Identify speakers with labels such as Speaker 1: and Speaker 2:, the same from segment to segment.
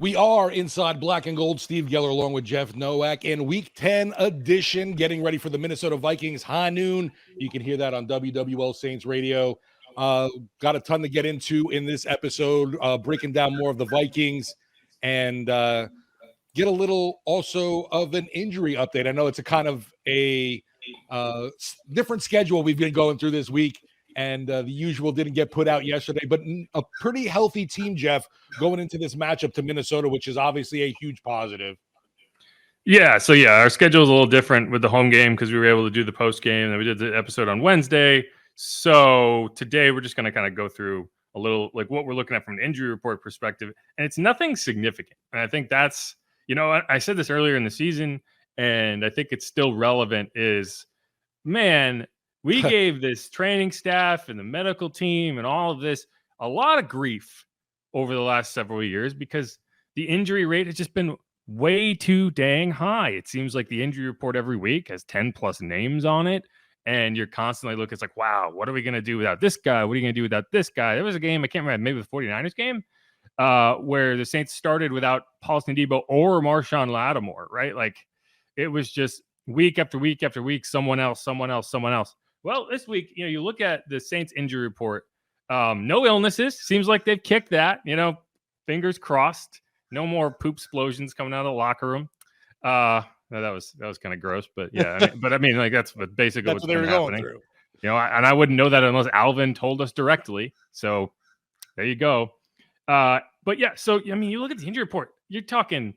Speaker 1: We are inside Black and Gold. Steve Geller along with Jeff Nowak in Week 10 edition, getting ready for the Minnesota Vikings high noon. You can hear that on WWL Saints Radio. Got a ton to get into in this episode, breaking down more of the Vikings and get a little also of an injury update. I know it's a kind of a different schedule we've been going through this week. And the usual didn't get put out yesterday, but a pretty healthy team, Jeff, going into this matchup to Minnesota, which is obviously a huge positive.
Speaker 2: Yeah, so our schedule is a little different with the home game because we were able to do the post game, and we did the episode on Wednesday. So today we're just going to kind of go through a little like what we're looking at from an injury report perspective, and it's nothing significant. And I think that's, I said this earlier in the season, and I think it's still relevant. Is man. We gave this training staff and the medical team and all of this a lot of grief over the last several years because the injury rate has just been way too dang high. It seems like the injury report every week has 10 plus names on it. And you're constantly looking, it's like, wow, what are we going to do without this guy? What are you going to do without this guy? There was a game, I can't remember, maybe the 49ers game, where the Saints started without Paulson Debo or Marshawn Lattimore, right? Like it was just week after week after week, someone else. Well, this week, you look at the Saints injury report, no illnesses. Seems like they've kicked that, fingers crossed. No more poop explosions coming out of the locker room. No, that was kind of gross, but yeah. Like that's basically what's been happening. Through. And I wouldn't know that unless Alvin told us directly. So there you go. But yeah, so you look at the injury report. You're talking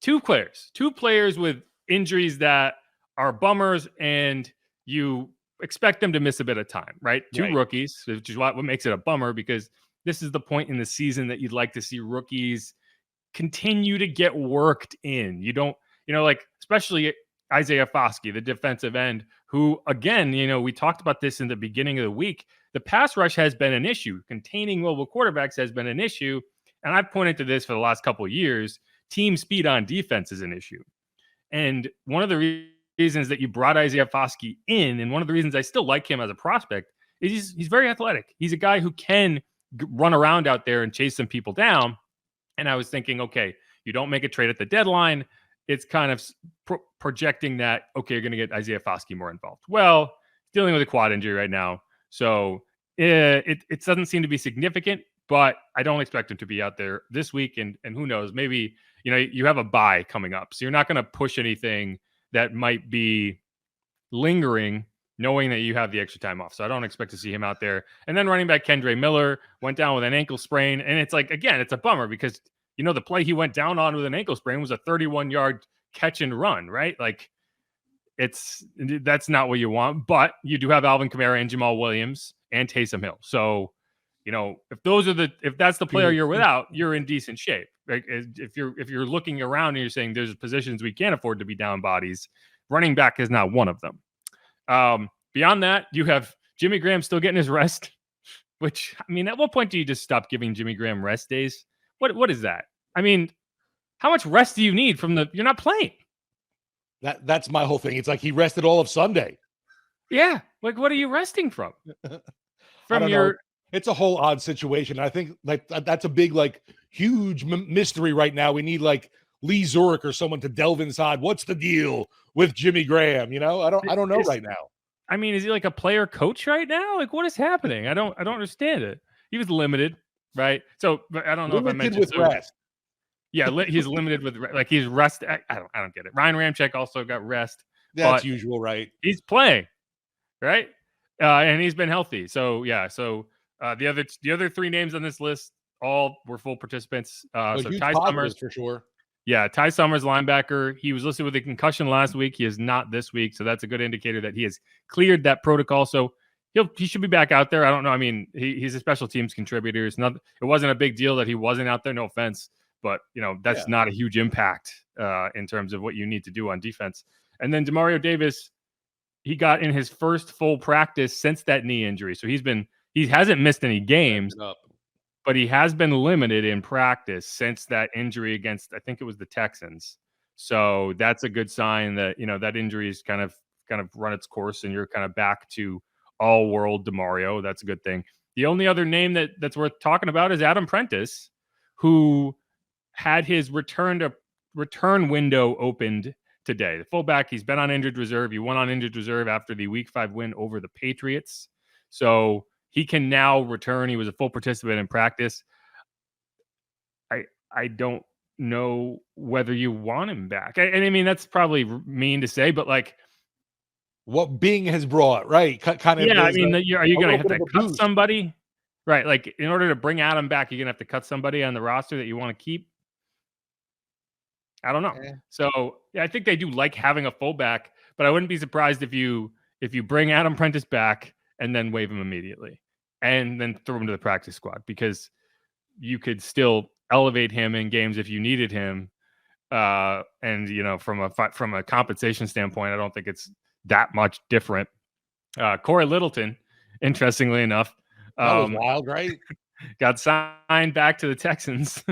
Speaker 2: two players with injuries that are bummers, and you expect them to miss a bit of time, right? Two rookies, which is what makes it a bummer because this is the point in the season that you'd like to see rookies continue to get worked in. You don't, especially Isaiah Foskey, the defensive end, who, again, we talked about this in the beginning of the week. The pass rush has been an issue. Containing mobile quarterbacks has been an issue. And I've pointed to this for the last couple of years. Team speed on defense is an issue. And one of the reasons that you brought Isaiah Foskey in, and one of the reasons I still like him as a prospect, is he's very athletic. He's a guy who can run around out there and chase some people down. And I was thinking, okay, you don't make a trade at the deadline. It's kind of projecting that, okay, you're going to get Isaiah Foskey more involved. Well, dealing with a quad injury right now. So it doesn't seem to be significant, but I don't expect him to be out there this week. And who knows, maybe, you have a bye coming up. So you're not going to push anything that might be lingering, knowing that you have the extra time off. So I don't expect to see him out there. And then running back Kendre Miller went down with an ankle sprain. And it's like, again, it's a bummer because, the play he went down on with an ankle sprain was a 31-yard catch and run, right? Like that's not what you want. But you do have Alvin Kamara and Jamal Williams and Taysom Hill. So, if that's the player you're without, you're in decent shape. Right? If you're looking around and you're saying there's positions we can't afford to be down bodies, running back is not one of them. Beyond that, you have Jimmy Graham still getting his rest, which, at what point do you just stop giving Jimmy Graham rest days? What is that? How much rest do you need you're not playing?
Speaker 1: That's my whole thing. It's like he rested all of Sunday.
Speaker 2: Yeah. Like, what are you resting from?
Speaker 1: It's a whole odd situation. I think that's a big, huge mystery right now. We need Lee Zurich or someone to delve inside. What's the deal with Jimmy Graham? I don't know right now.
Speaker 2: Is he like a player coach right now? Like, what is happening? I don't understand it. He was limited, right? So I don't know if I mentioned
Speaker 1: with rest.
Speaker 2: Yeah, he's limited with he's rest. I don't get it. Ryan Ramczyk also got rest.
Speaker 1: That's usual, right?
Speaker 2: He's playing, right? And he's been healthy. So yeah. So the other three names on this list all were full participants. So Ty Summers
Speaker 1: for sure.
Speaker 2: Yeah, Ty Summers, linebacker. He was listed with a concussion last week. He is not this week, so that's a good indicator that he has cleared that protocol. So he should be back out there. I don't know. He's a special teams contributor. It wasn't a big deal that he wasn't out there. No offense, but that's not a huge impact in terms of what you need to do on defense. And then Demario Davis, he got in his first full practice since that knee injury. So he hasn't missed any games. But he has been limited in practice since that injury against, I think it was the Texans. So that's a good sign that, that injury is kind of run its course and you're kind of back to all world Demario. That's a good thing. The only other name that's worth talking about is Adam Prentice, who had his return window opened today. The fullback, he's been on injured reserve. He went on injured reserve after the Week 5 win over the Patriots. So he can now return. He was a full participant in practice. I don't know whether you want him back. And I mean, that's probably mean to say, but like
Speaker 1: what Bing has brought, right? Kind of.
Speaker 2: Yeah, I mean, are you going to have to cut
Speaker 1: boost.
Speaker 2: somebody? Right, like in order to bring Adam back, you're going to have to cut somebody on the roster that you want to keep. I don't know. So yeah, I think they do like having a fullback, but I wouldn't be surprised if you bring Adam Prentice back and then waive him immediately and then throw him to the practice squad, because you could still elevate him in games if you needed him. And from a compensation standpoint, I don't think it's that much different. Corey Littleton, interestingly enough,
Speaker 1: that was wild, right?
Speaker 2: Got signed back to the Texans,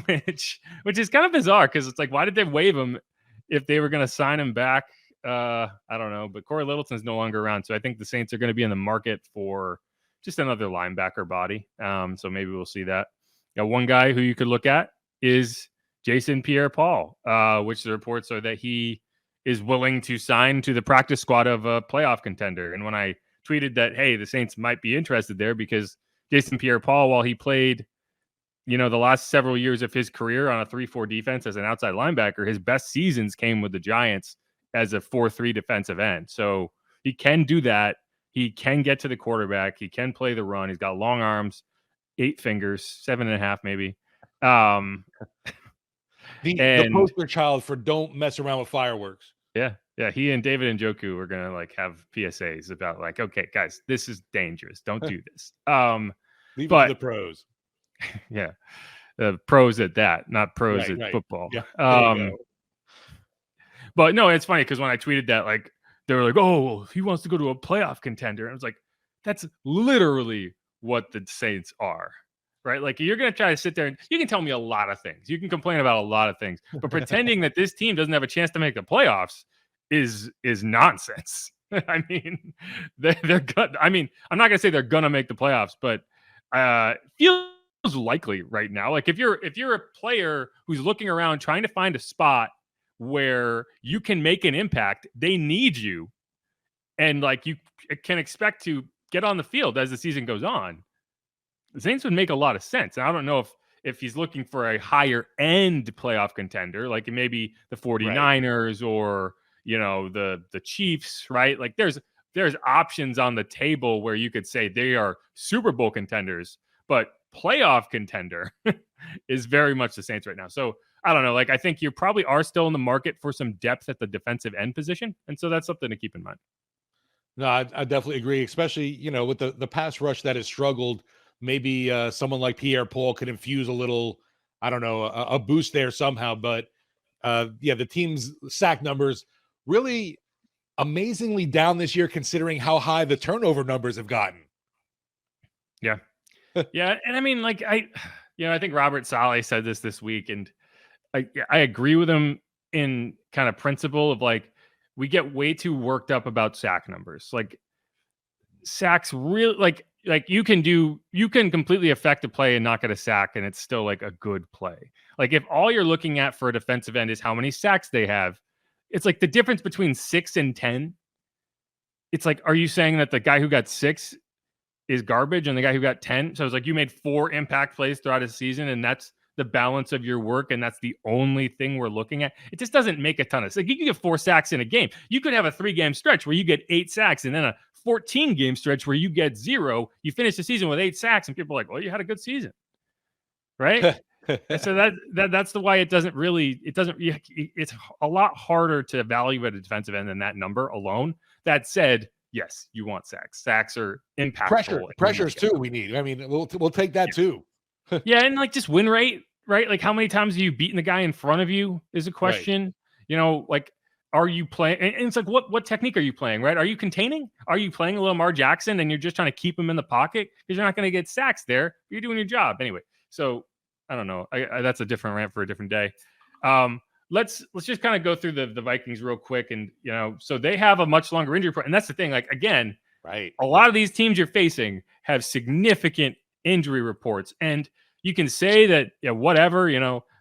Speaker 2: which is kind of bizarre, because it's like, why did they waive him if they were going to sign him back? I don't know, but Corey Littleton's no longer around, so I think the Saints are going to be in the market for just another linebacker body. So maybe we'll see that. One guy who you could look at is Jason Pierre-Paul, which the reports are that he is willing to sign to the practice squad of a playoff contender. And when I tweeted that, hey, the Saints might be interested there, because Jason Pierre-Paul, while he played, the last several years of his career on a 3-4 defense as an outside linebacker, his best seasons came with the Giants as a 4-3 defensive end. So he can do that. He can get to the quarterback. He can play the run. He's got long arms, 8 fingers, 7.5 maybe.
Speaker 1: The poster child for don't mess around with fireworks.
Speaker 2: Yeah. He and David Njoku are gonna have PSAs about okay, guys, this is dangerous. Don't do this.
Speaker 1: Leave it to the pros.
Speaker 2: Yeah, pros at that, not pros at football.
Speaker 1: Yeah.
Speaker 2: But no, it's funny because when I tweeted that, they were like, "Oh, he wants to go to a playoff contender," and I was like, "That's literally what the Saints are." Right? Like, you're going to try to sit there and you can tell me a lot of things. You can complain about a lot of things, but pretending that this team doesn't have a chance to make the playoffs is nonsense. I mean, they're good. I mean, I'm not going to say they're going to make the playoffs, but feels likely right now. Like if you're a player who's looking around trying to find a spot where you can make an impact, they need you. And you can expect to get on the field as the season goes on. The Saints would make a lot of sense. And I don't know if he's looking for a higher end playoff contender, like maybe the 49ers or, the Chiefs, right? Like there's options on the table where you could say they are Super Bowl contenders, but playoff contender is very much the Saints right now. So I don't know. I think you probably are still in the market for some depth at the defensive end position. And so that's something to keep in mind.
Speaker 1: No, I definitely agree, especially, with the pass rush that has struggled. Maybe someone like Pierre-Paul could infuse a little, I don't know, a boost there somehow. But the team's sack numbers really amazingly down this year, considering how high the turnover numbers have gotten.
Speaker 2: Yeah. Yeah. And I mean, I think Robert Saleh said this week, and I agree with him in kind of principle of we get way too worked up about sack numbers. Sacks really you can completely affect a play and not get a sack, and it's still a good play. If all you're looking at for a defensive end is how many sacks they have, it's the difference between 6 and 10. It's are you saying that the guy who got 6 is garbage and the guy who got 10? So it's you made 4 impact plays throughout a season, and that's the balance of your work, and that's the only thing we're looking at. It just doesn't make a ton of sense. You can get 4 sacks in a game. You could have a 3-game stretch where you get 8 sacks, and then a 14-game stretch where you get 0. You finish the season with 8 sacks, and people are well, you had a good season, right? So that's the why it's a lot harder to evaluate a defensive end than that number alone. That said, yes, you want sacks. Sacks are impactful.
Speaker 1: Pressures too. We need. I mean, we'll take that too.
Speaker 2: Yeah, and just win rate, right? How many times have you beaten the guy in front of you is a question. Right. Are you playing? And it's what technique are you playing, right? Are you containing? Are you playing a Lamar Jackson and you're just trying to keep him in the pocket because you're not going to get sacks there? You're doing your job anyway. So I don't know. That's a different rant for a different day. Let's just kind of go through the Vikings real quick, and so they have a much longer injury report, and that's the thing. Again,
Speaker 1: right?
Speaker 2: A lot of these teams you're facing have significant injury reports, and you can say that whatever,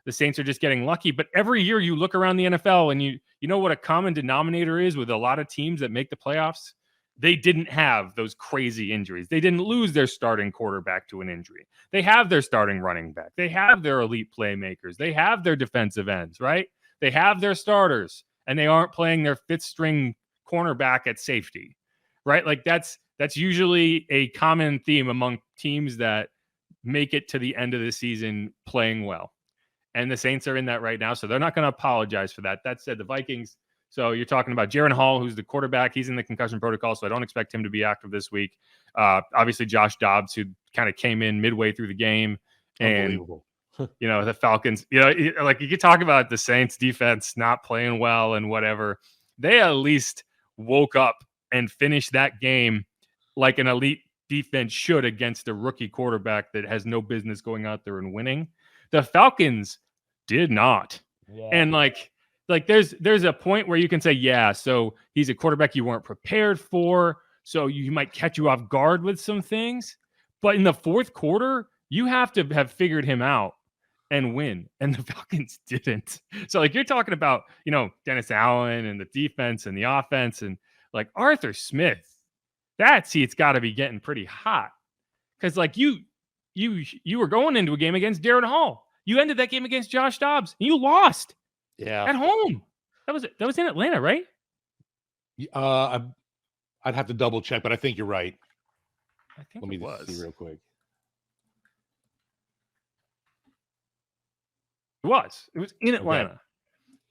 Speaker 2: the Saints are just getting lucky. But every year you look around the NFL and you know what a common denominator is with a lot of teams that make the playoffs? They didn't have those crazy injuries. They didn't lose their starting quarterback to an injury. They have their starting running back. They have their elite playmakers. They have their defensive ends, right? They have their starters, and they aren't playing their fifth string cornerback at safety, right? Like that's usually a common theme among teams that make it to the end of the season playing well. And the Saints are in that right now, so they're not going to apologize for that. That said, the Vikings, so you're talking about Jaron Hall, who's the quarterback. He's in the concussion protocol, so I don't expect him to be active this week. Obviously, Josh Dobbs, who kind of came in midway through the game. And, the Falcons, like you could talk about the Saints defense not playing well and whatever. They at least woke up and finished that game like an elite defense should against a rookie quarterback that has no business going out there and winning. The Falcons did not. Yeah. And like there's a point where you can say, yeah, so he's a quarterback you weren't prepared for, so you might catch you off guard with some things. But in the fourth quarter, you have to have figured him out and win. And the Falcons didn't. So like you're talking about, Dennis Allen and the defense and the offense and like Arthur Smith, that seat's got to be getting pretty hot. Because like you were going into a game against Jaron Hall. You ended that game against Josh Dobbs. And you lost.
Speaker 1: Yeah.
Speaker 2: At home. That was in Atlanta, right?
Speaker 1: I'd have to double check, but I think you're right.
Speaker 2: I think
Speaker 1: Let me
Speaker 2: it was.
Speaker 1: see real quick.
Speaker 2: It was in Atlanta.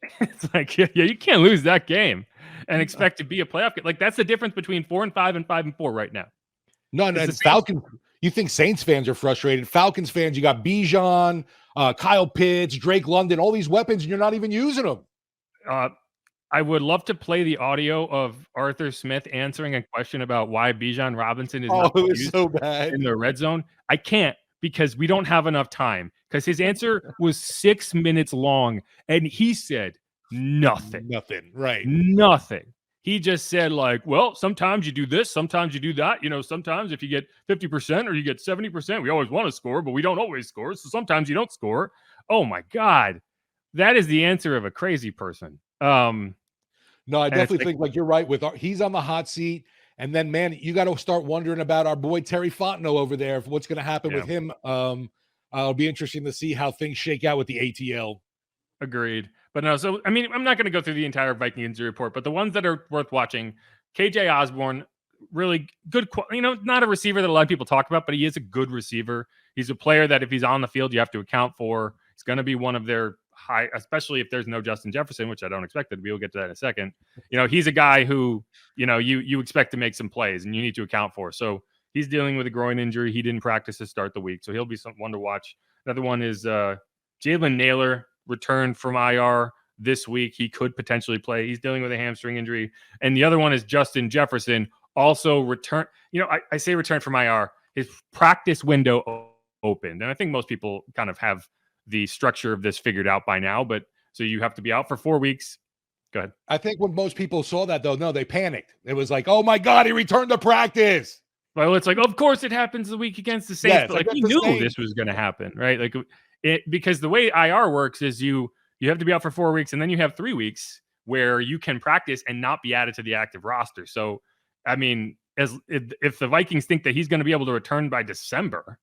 Speaker 2: Okay. It's like, yeah, you can't lose that game and expect to be a playoff game. Like that's the difference between 4-5 and 5-4 right now.
Speaker 1: No, it's Falcons. You think Saints fans are frustrated. Falcons fans, you got Bijan, Kyle Pitts, Drake London, all these weapons, and you're not even using them.
Speaker 2: I would love to play the audio of Arthur Smith answering a question about why Bijan Robinson is not used
Speaker 1: so bad
Speaker 2: in the red zone. I can't because we don't have enough time. Because his answer was 6 minutes long, and he said nothing.
Speaker 1: Nothing, right?
Speaker 2: Nothing. He just said, like, well, sometimes you do this, sometimes you do that. Sometimes if you get 50% or you get 70%, we always want to score, but we don't always score. So sometimes you don't score. Oh, my God. That is the answer of a crazy person.
Speaker 1: No, I definitely think like you're right. He's on the hot seat. And then, man, you got to start wondering about our boy Terry Fontenot over there, what's going to happen with him. It'll be interesting to see how things shake out with the ATL.
Speaker 2: Agreed. But no, so, I mean, I'm not going to go through the entire Viking injury report, but the ones that are worth watching, KJ Osborne, really good, not a receiver that a lot of people talk about, but he is a good receiver. He's a player that if he's on the field, you have to account for. He's going to be one of their high, especially if there's no Justin Jefferson, which I don't expect it to be. We'll get to that in a second. He's a guy who, you expect to make some plays and you need to account for. So he's dealing with a groin injury. He didn't practice to start the week, so he'll be one to watch. Another one is Jalen Naylor. Returned from IR this week. He could potentially play. He's dealing with a hamstring injury. And the other one is Justin Jefferson, also return. I say return from IR. His practice window opened. And I think most people kind of have the structure of this figured out by now. But so you have to be out for 4 weeks. Go ahead.
Speaker 1: I think when most people saw that, though, no, they panicked. It was like, oh, my God, he returned to practice.
Speaker 2: Well, it's like, of course it happens the week against the Saints. But like we knew this was going to happen, right? Like because the way IR works is you have to be out for 4 weeks and then you have 3 weeks where you can practice and not be added to the active roster. So, I mean, if the Vikings think that he's going to be able to return by December,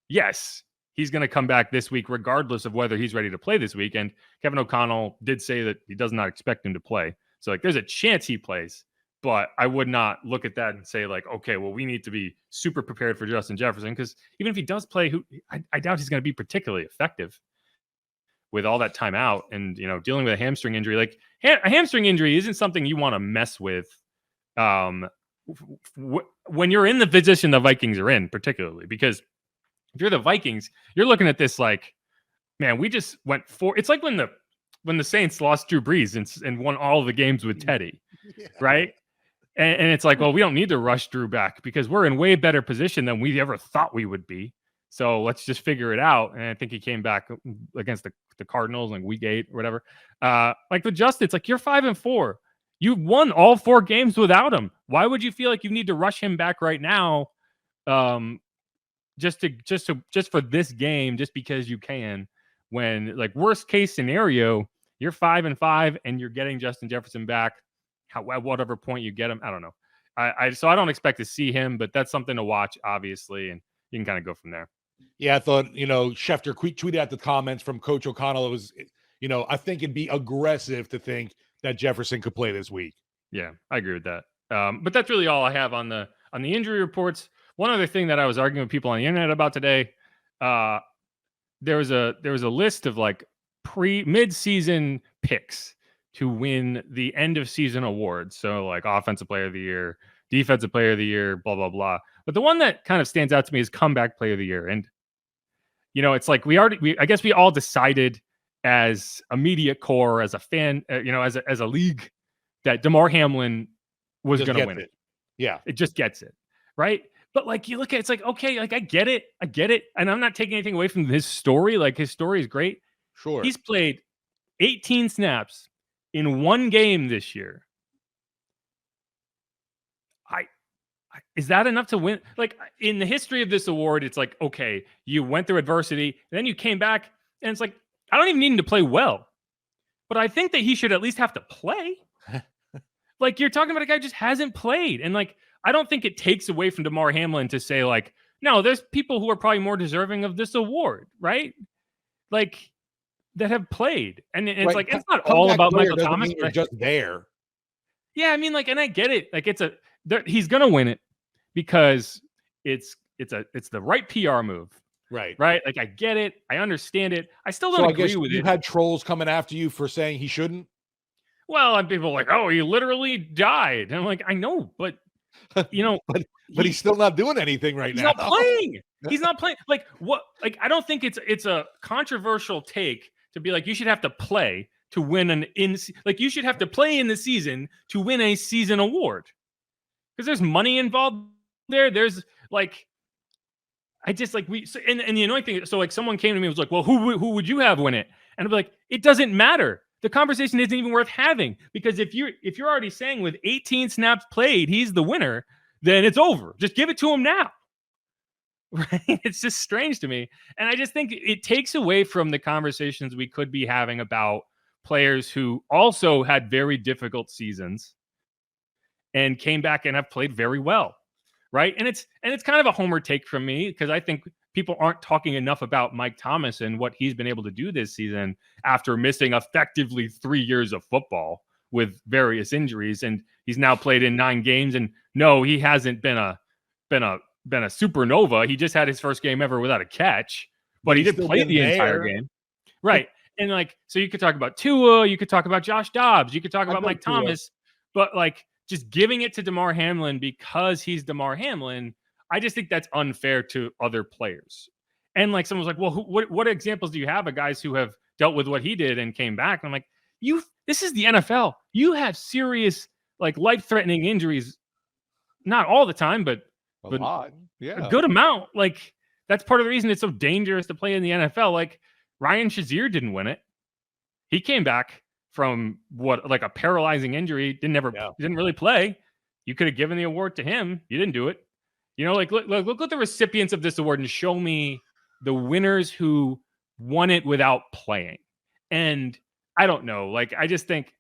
Speaker 2: yes, he's going to come back this week regardless of whether he's ready to play this week. And Kevin O'Connell did say that he does not expect him to play. So like there's a chance he plays. But I would not look at that and say like, okay, well, we need to be super prepared for Justin Jefferson because even if he does play, I doubt he's going to be particularly effective with all that time out and, dealing with a hamstring injury. Like a hamstring injury isn't something you want to mess with when you're in the position the Vikings are in, particularly because if you're the Vikings, you're looking at this like, man, we just went for. It's like when the Saints lost Drew Brees and won all of the games with Teddy, right? And it's like, well, we don't need to rush Drew back because we're in way better position than we ever thought we would be. So let's just figure it out. And I think he came back against the Cardinals in week 8 or whatever. Like with Justin, it's like you're 5-4. You won all 4 games without him. Why would you feel like you need to rush him back right now? Just for this game, just because you can, when, like, worst case scenario, you're 5-5 and you're getting Justin Jefferson back at whatever point you get him. I don't know. So I don't expect to see him, but that's something to watch, obviously, and you can kind of go from there.
Speaker 1: Yeah, I thought, Schefter tweeted out the comments from Coach O'Connell. It was, I think it'd be aggressive to think that Jefferson could play this week.
Speaker 2: Yeah, I agree with that. But that's really all I have on the injury reports. One other thing that I was arguing with people on the internet about today, there was a list of like mid-season picks to win the end of season awards. So like offensive player of the year, defensive player of the year, blah, blah, blah. But the one that kind of stands out to me is comeback player of the year. And, it's like I guess we all decided as a media core, as a fan, as a league, that Damar Hamlin was going to win it.
Speaker 1: Yeah.
Speaker 2: It just gets it. Right. But like you look at it, it's like, okay, like I get it. And I'm not taking anything away from his story. Like his story is great.
Speaker 1: Sure.
Speaker 2: He's played 18 snaps in one game this year. Is that enough to win? Like in the history of this award, it's like, okay, you went through adversity, and then you came back, and it's like, I don't even need him to play well, but I think that he should at least have to play. Like you're talking about a guy who just hasn't played. And like, I don't think it takes away from Damar Hamlin to say like, no, there's people who are probably more deserving of this award, right? Like that have played. And it's right. Like, it's not all about Michael Thomas.
Speaker 1: You're just there.
Speaker 2: Yeah. I mean, like, and I get it. Like he's going to win it because it's the right PR move.
Speaker 1: Right.
Speaker 2: Right. Like I get it. I understand it. I still don't agree with it.
Speaker 1: You've had trolls coming after you for saying he shouldn't.
Speaker 2: Well, and people are like, oh, he literally died. And I'm like, I know, but
Speaker 1: but he's still not doing anything right now.
Speaker 2: He's not playing. He's not playing. Like what? Like I don't think it's a controversial take to be like you should have to play to win like you should have to play in the season to win a season award because there's money involved there. There's like I just like and the annoying thing. So like someone came to me and was like, well, who would you have win it? And I'd be like, it doesn't matter. The conversation isn't even worth having because if you're already saying with 18 snaps played, he's the winner, then it's over. Just give it to him now. Right? It's just strange to me. And I just think it takes away from the conversations we could be having about players who also had very difficult seasons and came back and have played very well. Right. And it's kind of a homer take from me because I think people aren't talking enough about Mike Thomas and what he's been able to do this season after missing effectively 3 years of football with various injuries. And he's now played in 9 games. And no, he hasn't been a supernova. He just had his first game ever without a catch, but he did play the entire game. Right. And like, so you could talk about Tua, you could talk about Josh Dobbs, you could talk about Mike Thomas, but like just giving it to Damar Hamlin because he's Damar Hamlin, I just think that's unfair to other players. And like someone was like, well, what examples do you have of guys who have dealt with what he did and came back? And I'm like, this is the NFL. You have serious, like life-threatening injuries, not all the time, but
Speaker 1: a lot. Yeah.
Speaker 2: A good amount. Like that's part of the reason it's so dangerous to play in the NFL. Like Ryan Shazier didn't win it. He came back from like a paralyzing injury, didn't really play. You could have given the award to him. You didn't do it. Like look at the recipients of this award and show me the winners who won it without playing. And I don't know. Like I just think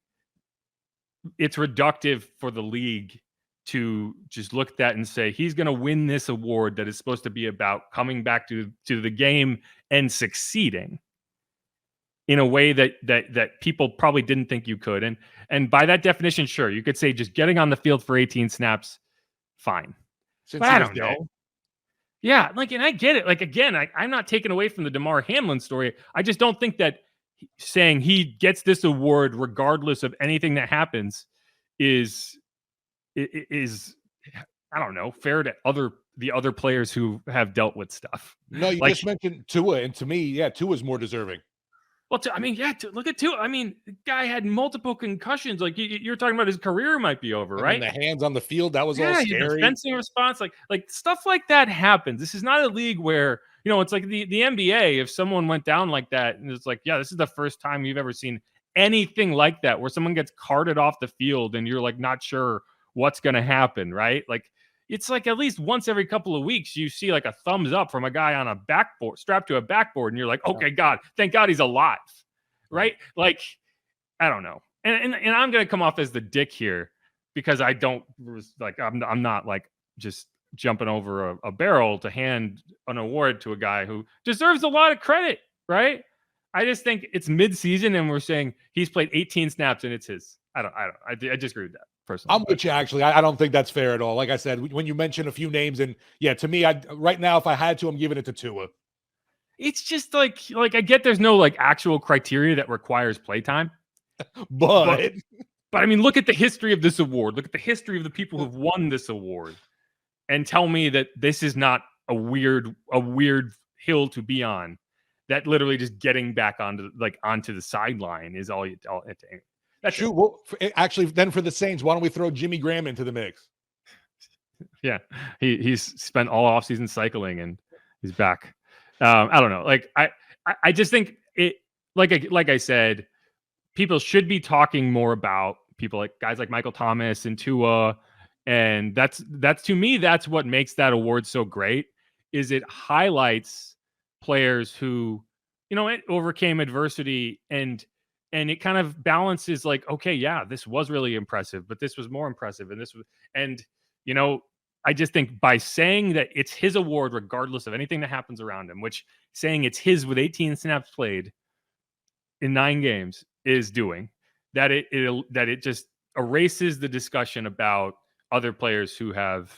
Speaker 2: it's reductive for the league to just look at that and say he's going to win this award that is supposed to be about coming back to the game and succeeding in a way that people probably didn't think you could. And by that definition, sure, you could say just getting on the field for 18 snaps, fine. But I don't know. Yeah, like, and I get it. Like, again, I'm not taking away from the Damar Hamlin story. I just don't think that saying he gets this award regardless of anything that happens is I don't know, fair to the other players who have dealt with stuff.
Speaker 1: No, you just mentioned Tua, and to me, yeah, Tua's more deserving.
Speaker 2: Well, look at Tua. I mean, the guy had multiple concussions. Like you're talking about his career might be over, right?
Speaker 1: And the hands on the field, that was all scary.
Speaker 2: Defensive response, like stuff like that happens. This is not a league where, it's like the NBA. If someone went down like that, and it's like, yeah, this is the first time you've ever seen anything like that, where someone gets carted off the field and you're like not sure what's going to happen, right? Like it's like at least once every couple of weeks you see like a thumbs up from a guy on a backboard, strapped to a backboard, and you're like, okay, God, thank God he's alive, right? Like, I don't know, and I'm gonna come off as the dick here because I don't like I'm not like just jumping over a barrel to hand an award to a guy who deserves a lot of credit, right? I just think it's mid-season and we're saying he's played 18 snaps and it's his. I disagree with that personally.
Speaker 1: I'm with you, actually. I don't think that's fair at all. Like I said, when you mention a few names, and yeah, to me, right now, if I had to, I'm giving it to Tua.
Speaker 2: It's just like I get there's no like actual criteria that requires playtime,
Speaker 1: but
Speaker 2: I mean, look at the history of this award. Look at the history of the people who've won this award, and tell me that this is not a weird hill to be on. That literally just getting back onto the sideline is all it. That's
Speaker 1: true. Well, actually, then for the Saints, why don't we throw Jimmy Graham into the mix?
Speaker 2: Yeah, he's spent all offseason cycling and he's back. I don't know. Like I just think it. Like I said, people should be talking more about people like guys like Michael Thomas and Tua, and that's to me that's what makes that award so great. Is it highlights players who, it overcame adversity and it kind of balances like, okay, yeah, this was really impressive, but this was more impressive. And I just think by saying that it's his award, regardless of anything that happens around him, which saying it's his with 18 snaps played in 9 games is doing that, it just erases the discussion about other players who have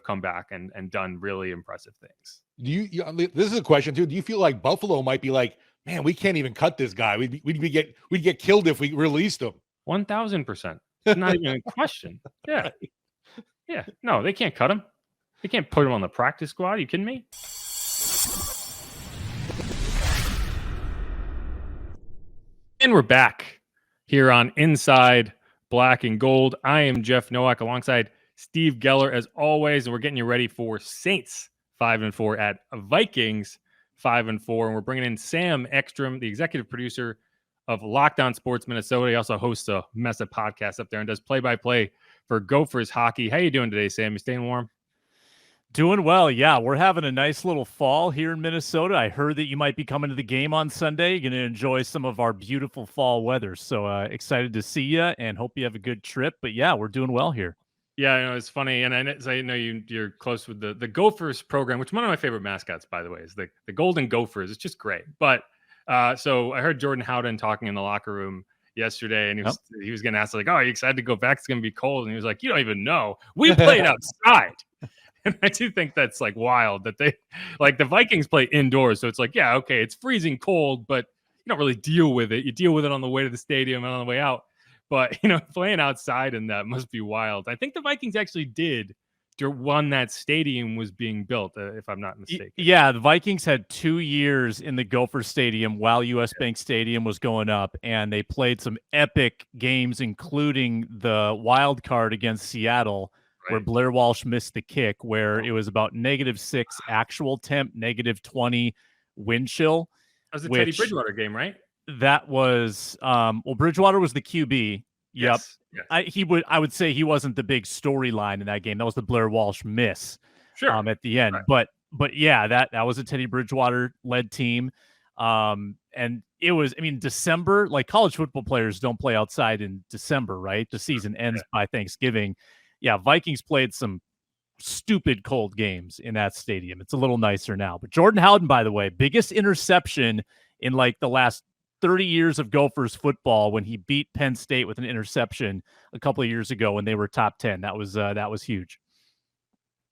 Speaker 2: come back and done really impressive things.
Speaker 1: This is a question too. Do you feel like Buffalo might be like, man, we can't even cut this guy. We'd get killed if we released him.
Speaker 2: 1,000%. Not even a question. Yeah. Yeah. No, they can't cut him. They can't put him on the practice squad. Are you kidding me? And we're back here on Inside Black and Gold. I am Jeff Nowak alongside Steve Geller as always, and we're getting you ready for Saints 5-4 at Vikings 5-4, and we're bringing in Sam Ekstrom, the executive producer of Lockdown Sports Minnesota. He also hosts a mess of podcasts up there and does play-by-play for Gophers hockey. How you doing today, Sam? You staying warm?
Speaker 3: Doing well, yeah. We're having a nice little fall here in Minnesota. I heard that you might be coming to the game on Sunday. You're going to enjoy some of our beautiful fall weather. So excited to see you and hope you have a good trip. But yeah, we're doing well here.
Speaker 2: Yeah, it's funny, and I know you're close with the Gophers program, which one of my favorite mascots, by the way, is the Golden Gophers. It's just great. But so I heard Jordan Howden talking in the locker room yesterday, and he was getting asked like, "Oh, are you excited to go back? It's going to be cold." And he was like, "You don't even know. We played outside." And I do think that's like wild that they like the Vikings play indoors, so it's like, yeah, okay, it's freezing cold, but you don't really deal with it. You deal with it on the way to the stadium and on the way out. But, playing outside in that must be wild. I think the Vikings actually did when that stadium was being built, if I'm not mistaken.
Speaker 3: Yeah, the Vikings had 2 years in the Gopher Stadium while U.S. Bank Stadium was going up, and they played some epic games, including the wild card against Seattle, where Blair Walsh missed the kick, where it was about -6 actual temp, -20 wind chill.
Speaker 2: That was the Teddy Bridgewater game, right?
Speaker 3: That was Bridgewater was the QB. Yep.
Speaker 2: Yes.
Speaker 3: I would say he wasn't the big storyline in that game. That was the Blair Walsh miss.
Speaker 2: Sure.
Speaker 3: At the end. Right. But yeah, that was a Teddy Bridgewater led team. And it was, December, like college football players don't play outside in December, right? The season ends by Thanksgiving. Yeah, Vikings played some stupid cold games in that stadium. It's a little nicer now. But Jordan Howden, by the way, biggest interception in like the last 30 years of Gophers football when he beat Penn State with an interception a couple of years ago when they were top 10. That was huge.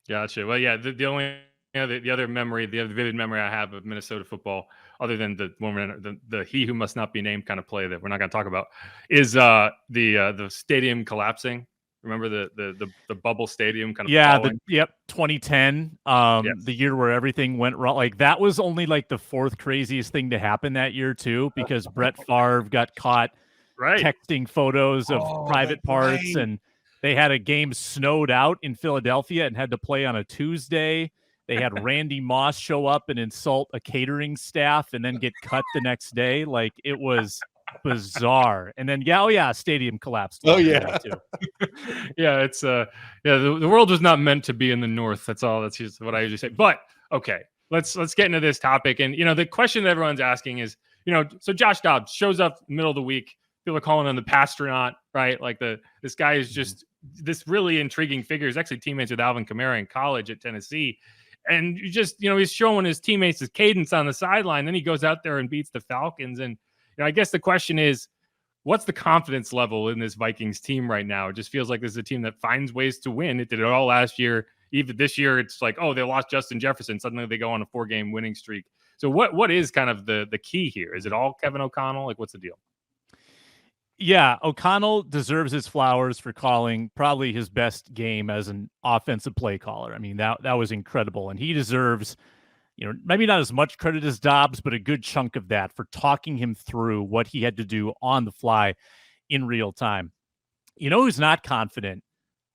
Speaker 2: Gotcha. Well, yeah, the only the other vivid memory I have of Minnesota football, other than the he who must not be named kind of play that we're not going to talk about, is the stadium collapsing. Remember the bubble stadium kind of falling?
Speaker 3: 2010, the year where everything went wrong. Like that was only like the 4th craziest thing to happen that year too, because Brett Favre got caught texting photos of private parts, and they had a game snowed out in Philadelphia and had to play on a Tuesday. They had Randy Moss show up and insult a catering staff and then get cut the next day. Like it was bizarre. And then, stadium collapsed.
Speaker 1: Oh, yeah.
Speaker 3: Too.
Speaker 2: Yeah, it's the world was not meant to be in the North. That's all. That's just what I usually say. But okay, let's get into this topic. And the question that everyone's asking is, so Josh Dobbs shows up middle of the week. People are calling him the Pastronaut, right? Like this guy is just this really intriguing figure. He's actually teammates with Alvin Kamara in college at Tennessee. And you just, he's showing his teammates his cadence on the sideline. Then he goes out there and beats the Falcons. And I guess the question is, what's the confidence level in this Vikings team right now? It just feels like this is a team that finds ways to win. It did it all last year. Even this year, it's like, oh, they lost Justin Jefferson. Suddenly they go on a 4-game winning streak. So what is kind of the key here? Is it all Kevin O'Connell? Like, what's the deal?
Speaker 3: Yeah, O'Connell deserves his flowers for calling probably his best game as an offensive play caller. I mean, that was incredible. And he deserves, maybe not as much credit as Dobbs, but a good chunk of that for talking him through what he had to do on the fly in real time. Who's not confident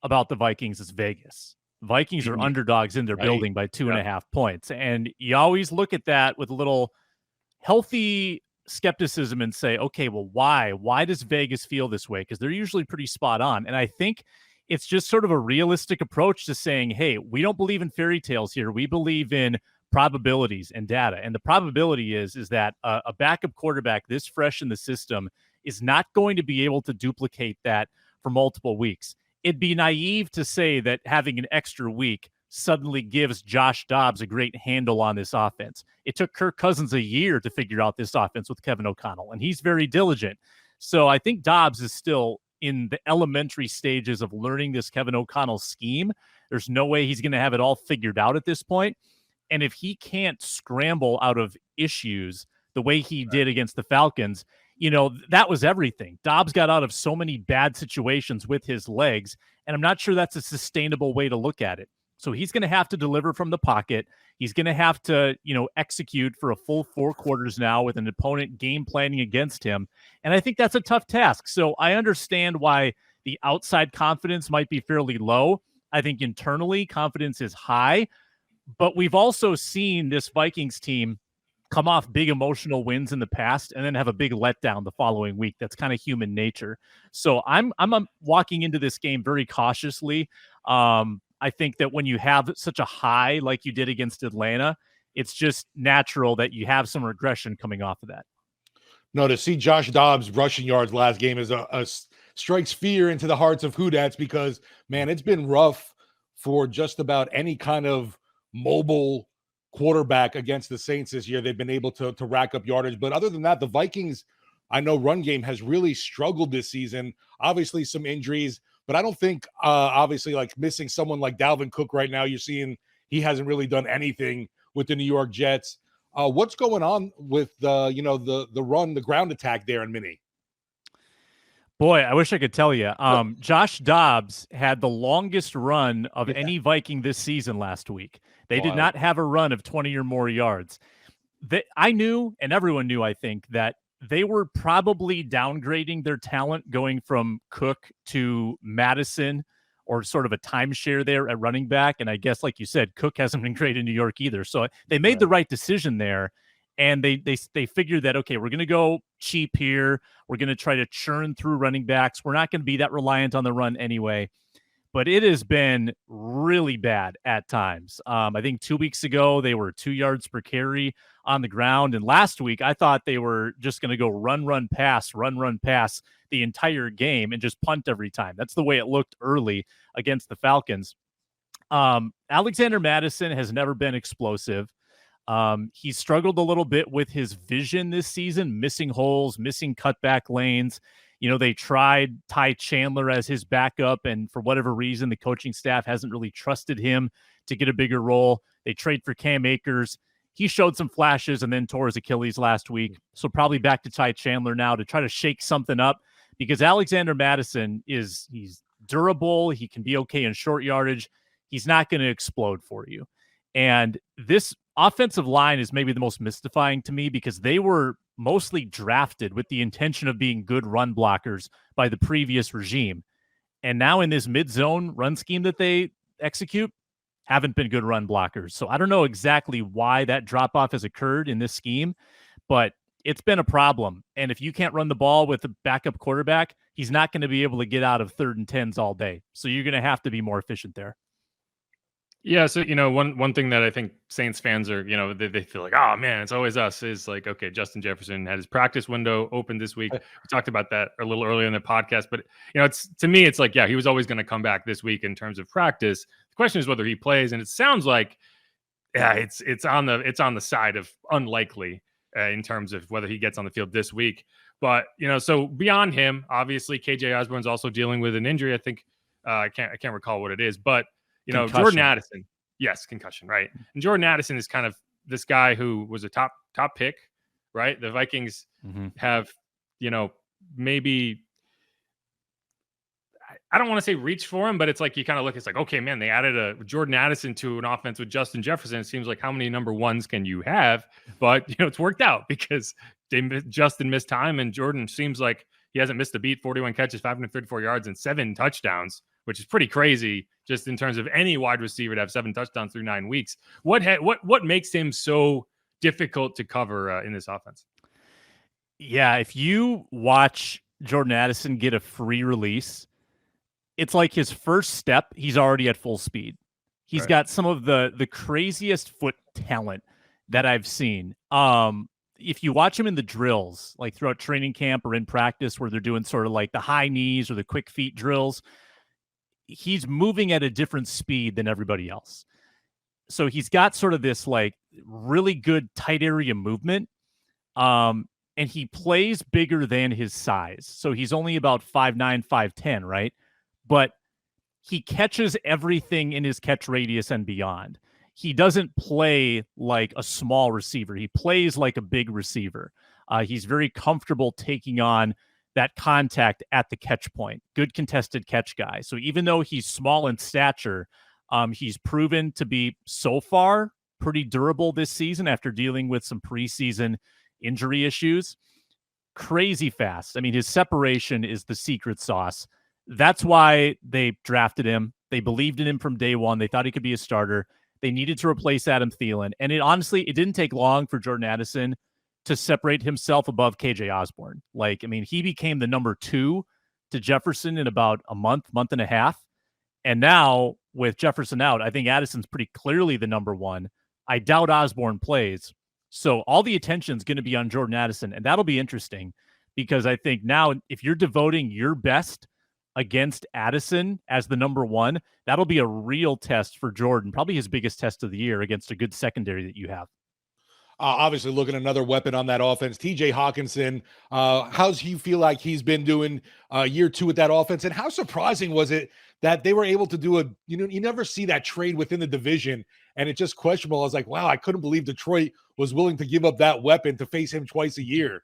Speaker 3: about the Vikings is Vegas. Vikings are underdogs in their building by 2.5 points. And you always look at that with a little healthy skepticism and say, okay, well, why does Vegas feel this way? Because they're usually pretty spot on. And I think it's just sort of a realistic approach to saying, hey, we don't believe in fairy tales here. We believe in probabilities and data. And the probability is that a backup quarterback this fresh in the system is not going to be able to duplicate that for multiple weeks. It'd be naive to say that having an extra week suddenly gives Josh Dobbs a great handle on this offense. It took Kirk Cousins a year to figure out this offense with Kevin O'Connell, and he's very diligent. So I think Dobbs is still in the elementary stages of learning this Kevin O'Connell scheme. There's no way he's going to have it all figured out at this point. And if he can't scramble out of issues the way he did against the Falcons, that was everything. Dobbs got out of so many bad situations with his legs, and I'm not sure that's a sustainable way to look at it. So he's going to have to deliver from the pocket. He's going to have to, execute for a full 4 quarters now with an opponent game planning against him. And I think that's a tough task. So I understand why the outside confidence might be fairly low. I think internally confidence is high. But we've also seen this Vikings team come off big emotional wins in the past and then have a big letdown the following week. That's kind of human nature. So I'm walking into this game very cautiously. I think that when you have such a high like you did against Atlanta, it's just natural that you have some regression coming off of that.
Speaker 1: No, to see Josh Dobbs rushing yards last game is a strikes fear into the hearts of Houdats because, man, it's been rough for just about any kind of mobile quarterback against the Saints this year. They've been able to rack up yardage. But other than that, the Vikings, I know run game has really struggled this season. Obviously, some injuries. But I don't think, obviously, like missing someone like Dalvin Cook right now, you're seeing he hasn't really done anything with the New York Jets. What's going on with the run, the ground attack there in Minnie?
Speaker 3: Boy, I wish I could tell you. Josh Dobbs had the longest run of any Viking this season last week. They did not have a run of 20 or more yards. I knew, and everyone knew, I think, that they were probably downgrading their talent going from Cook to Madison or sort of a timeshare there at running back. And I guess, like you said, Cook hasn't been great in New York either. So they made the right decision there. And they figured that, okay, we're going to go cheap here. We're going to try to churn through running backs. We're not going to be that reliant on the run anyway. But it has been really bad at times. I think 2 weeks ago, they were 2 yards per carry on the ground. And last week, I thought they were just going to go run, pass the entire game and just punt every time. That's the way it looked early against the Falcons. Alexander Madison has never been explosive. He struggled a little bit with his vision this season, missing holes, missing cutback lanes. They tried Ty Chandler as his backup, and for whatever reason, the coaching staff hasn't really trusted him to get a bigger role. They trade for Cam Akers. He showed some flashes and then tore his Achilles last week. So probably back to Ty Chandler now to try to shake something up because Alexander Madison he's durable. He can be okay in short yardage. He's not going to explode for you. And this offensive line is maybe the most mystifying to me because they were mostly drafted with the intention of being good run blockers by the previous regime. And now in this mid-zone run scheme that they execute, haven't been good run blockers. So I don't know exactly why that drop-off has occurred in this scheme, but it's been a problem. And if you can't run the ball with a backup quarterback, he's not going to be able to get out of 3rd and 10s all day. So you're going to have to be more efficient there.
Speaker 2: Yeah, so one thing that I think Saints fans are, they feel like, oh man, it's always us, is like, okay, Justin Jefferson had his practice window open this week. We talked about that a little earlier in the podcast, but it's, to me, it's like, yeah, he was always going to come back this week in terms of practice. The question is whether he plays, and it sounds like, yeah, it's on the side of unlikely in terms of whether he gets on the field this week. But so beyond him, obviously KJ Osborne's also dealing with an injury. I think I can't recall what it is, but
Speaker 3: Concussion.
Speaker 2: Jordan Addison, yes, concussion, right? And Jordan Addison is kind of this guy who was a top pick, right? The Vikings have, maybe, I don't want to say reach for him, but it's like you kind of look, it's like, okay, man, they added a Jordan Addison to an offense with Justin Jefferson. It seems like, how many number ones can you have? But it's worked out because Justin missed time, and Jordan seems like he hasn't missed a beat. 41 catches, 534 yards, and 7 touchdowns, which is pretty crazy just in terms of any wide receiver to have 7 touchdowns through 9 weeks. What makes him so difficult to cover in this offense?
Speaker 3: Yeah, if you watch Jordan Addison get a free release, it's like his first step, he's already at full speed. He's got some of the craziest foot talent that I've seen. If you watch him in the drills, like throughout training camp or in practice where they're doing sort of like the high knees or the quick feet drills, he's moving at a different speed than everybody else. So he's got sort of this like really good tight area movement. And he plays bigger than his size. So he's only about 5'9", 5'10", right? But he catches everything in his catch radius and beyond. He doesn't play like a small receiver. He plays like a big receiver. He's very comfortable taking on that contact at the catch point. Good contested catch guy. So even though he's small in stature, he's proven to be, so far, pretty durable this season after dealing with some preseason injury issues. Crazy fast. I mean, his separation is the secret sauce. That's why they drafted him. They believed in him from day one. They thought he could be a starter. They needed to replace Adam Thielen. And it didn't take long for Jordan Addison to separate himself above KJ Osborne. Like, I mean, he became the number 2 to Jefferson in about a month and a half. And now with Jefferson out, I think Addison's pretty clearly the number 1. I doubt Osborne plays. So all the attention is going to be on Jordan Addison. And that'll be interesting because I think now if you're devoting your best against Addison as the number 1, that'll be a real test for Jordan, probably his biggest test of the year against a good secondary that you have.
Speaker 1: Obviously, looking at another weapon on that offense, TJ Hawkinson. How's he feel like he's been doing year 2 with that offense? And how surprising was it that they were able to do you never see that trade within the division, and it's just questionable. I was like, wow, I couldn't believe Detroit was willing to give up that weapon to face him twice a year.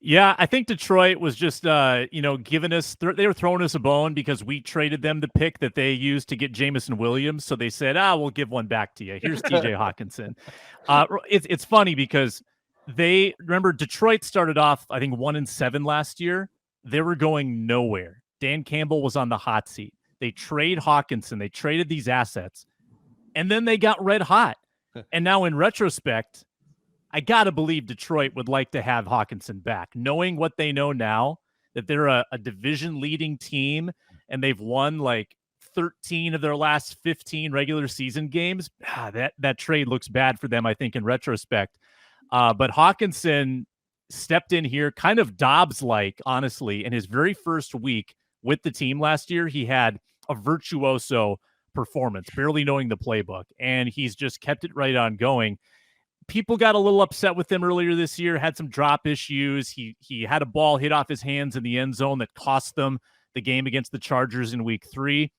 Speaker 3: Yeah, I think Detroit was just, giving us, they were throwing us a bone because we traded them the pick that they used to get Jamison Williams. So they said, we'll give one back to you. Here's TJ Hawkinson. It's funny because remember Detroit started off, I think 1-7 last year. They were going nowhere. Dan Campbell was on the hot seat. They trade Hawkinson. They traded these assets and then they got red hot. And now in retrospect, I got to believe Detroit would like to have Hawkinson back, knowing what they know now, that they're a division-leading team, and they've won like 13 of their last 15 regular season games. That trade looks bad for them, I think, in retrospect. But Hawkinson stepped in here kind of Dobbs-like, honestly. In his very first week with the team last year, he had a virtuoso performance, barely knowing the playbook, and he's just kept it right on going. People got a little upset with him earlier this year, had some drop issues. He had a ball hit off his hands in the end zone that cost them the game against the Chargers in week 3.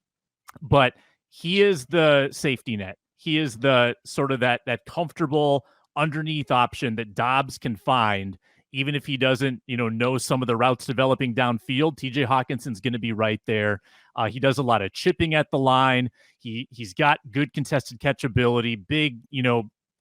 Speaker 3: But he is the safety net. He is the sort of that comfortable underneath option that Dobbs can find, even if he doesn't, know some of the routes developing downfield. TJ Hawkinson's going to be right there. He does a lot of chipping at the line. He's got good contested catch ability, big,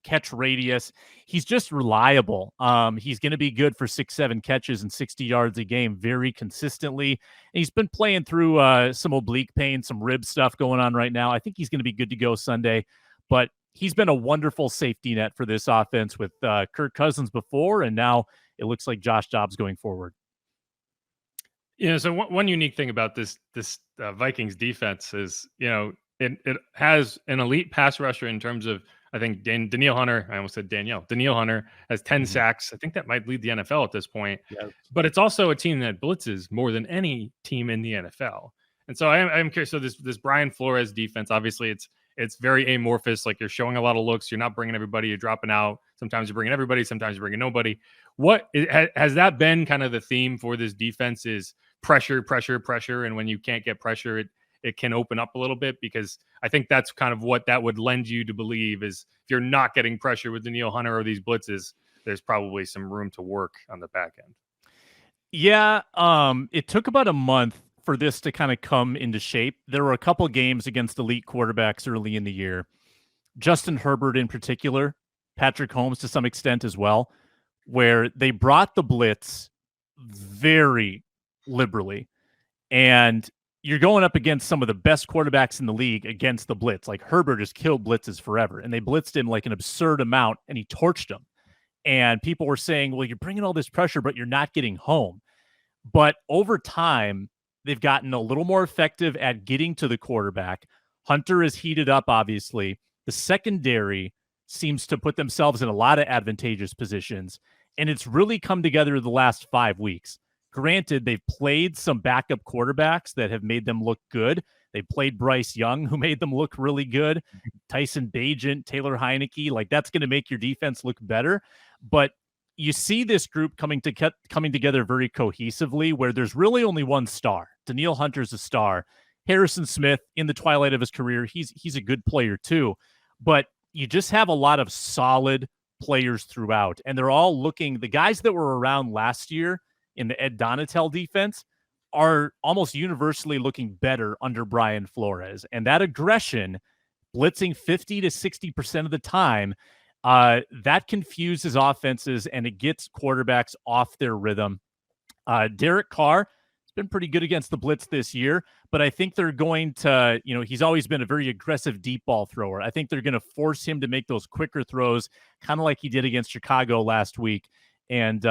Speaker 3: catch radius. He's just reliable. He's going to be good for 6-7 catches and 60 yards a game very consistently. And he's been playing through some oblique pain, some rib stuff going on right now. I think he's going to be good to go Sunday. But he's been a wonderful safety net for this offense with Kirk Cousins before, and now it looks like Josh Dobbs going forward.
Speaker 2: So one unique thing about this Vikings defense is, it has an elite pass rusher in terms of, I think Danielle Hunter, I almost said Danielle. Danielle Hunter has 10 sacks. I think that might lead the NFL at this point.
Speaker 3: Yes.
Speaker 2: But it's also a team that blitzes more than any team in the NFL. And so I'm curious. So this Brian Flores defense, obviously it's very amorphous. Like, you're showing a lot of looks. You're not bringing everybody. You're dropping out. Sometimes you're bringing everybody. Sometimes you're bringing nobody. Has that been kind of the theme for this defense? Is pressure, pressure, pressure, and when you can't get pressure, it can open up a little bit, because I think that's kind of what that would lend you to believe is if you're not getting pressure with Danielle Hunter or these blitzes, there's probably some room to work on the back end.
Speaker 3: Yeah, it took about a month for this to kind of come into shape. There were a couple games against elite quarterbacks early in the year. Justin Herbert in particular, Patrick Holmes to some extent as well, where they brought the blitz very liberally. And you're going up against some of the best quarterbacks in the league against the blitz. Like, Herbert has killed blitzes forever, and they blitzed him like an absurd amount, and he torched them. And people were saying, well, you're bringing all this pressure, but you're not getting home. But over time, they've gotten a little more effective at getting to the quarterback. Hunter is heated up, obviously. The secondary seems to put themselves in a lot of advantageous positions, and it's really come together the last 5 weeks. Granted, they've played some backup quarterbacks that have made them look good. They played Bryce Young, who made them look really good. Tyson Bagent, Taylor Heineke, like, that's going to make your defense look better. But you see this group coming together very cohesively, where there's really only one star. Danielle Hunter's a star. Harrison Smith, in the twilight of his career, he's a good player too. But you just have a lot of solid players throughout, and they're all looking. The guys that were around last year in the Ed Donatel defense are almost universally looking better under Brian Flores. And that aggression, blitzing 50 to 60% of the time, that confuses offenses, and it gets quarterbacks off their rhythm. Derek Carr has been pretty good against the blitz this year, but I think they're going to, he's always been a very aggressive deep ball thrower. I think they're going to force him to make those quicker throws, kind of like he did against Chicago last week, and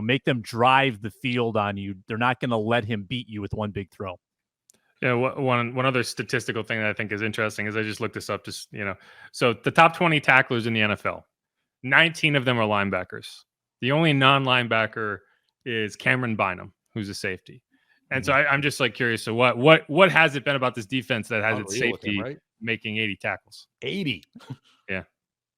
Speaker 3: make them drive the field on you. They're not going to let him beat you with one big throw.
Speaker 2: Yeah, one other statistical thing that I think is interesting is I just looked this up. So the top 20 tacklers in the NFL, 19 of them are linebackers. The only non-linebacker is Cameron Bynum, who's a safety. And so I'm just like curious. So what has it been about this defense that has its safety making 80 tackles?
Speaker 1: 80.
Speaker 2: Yeah.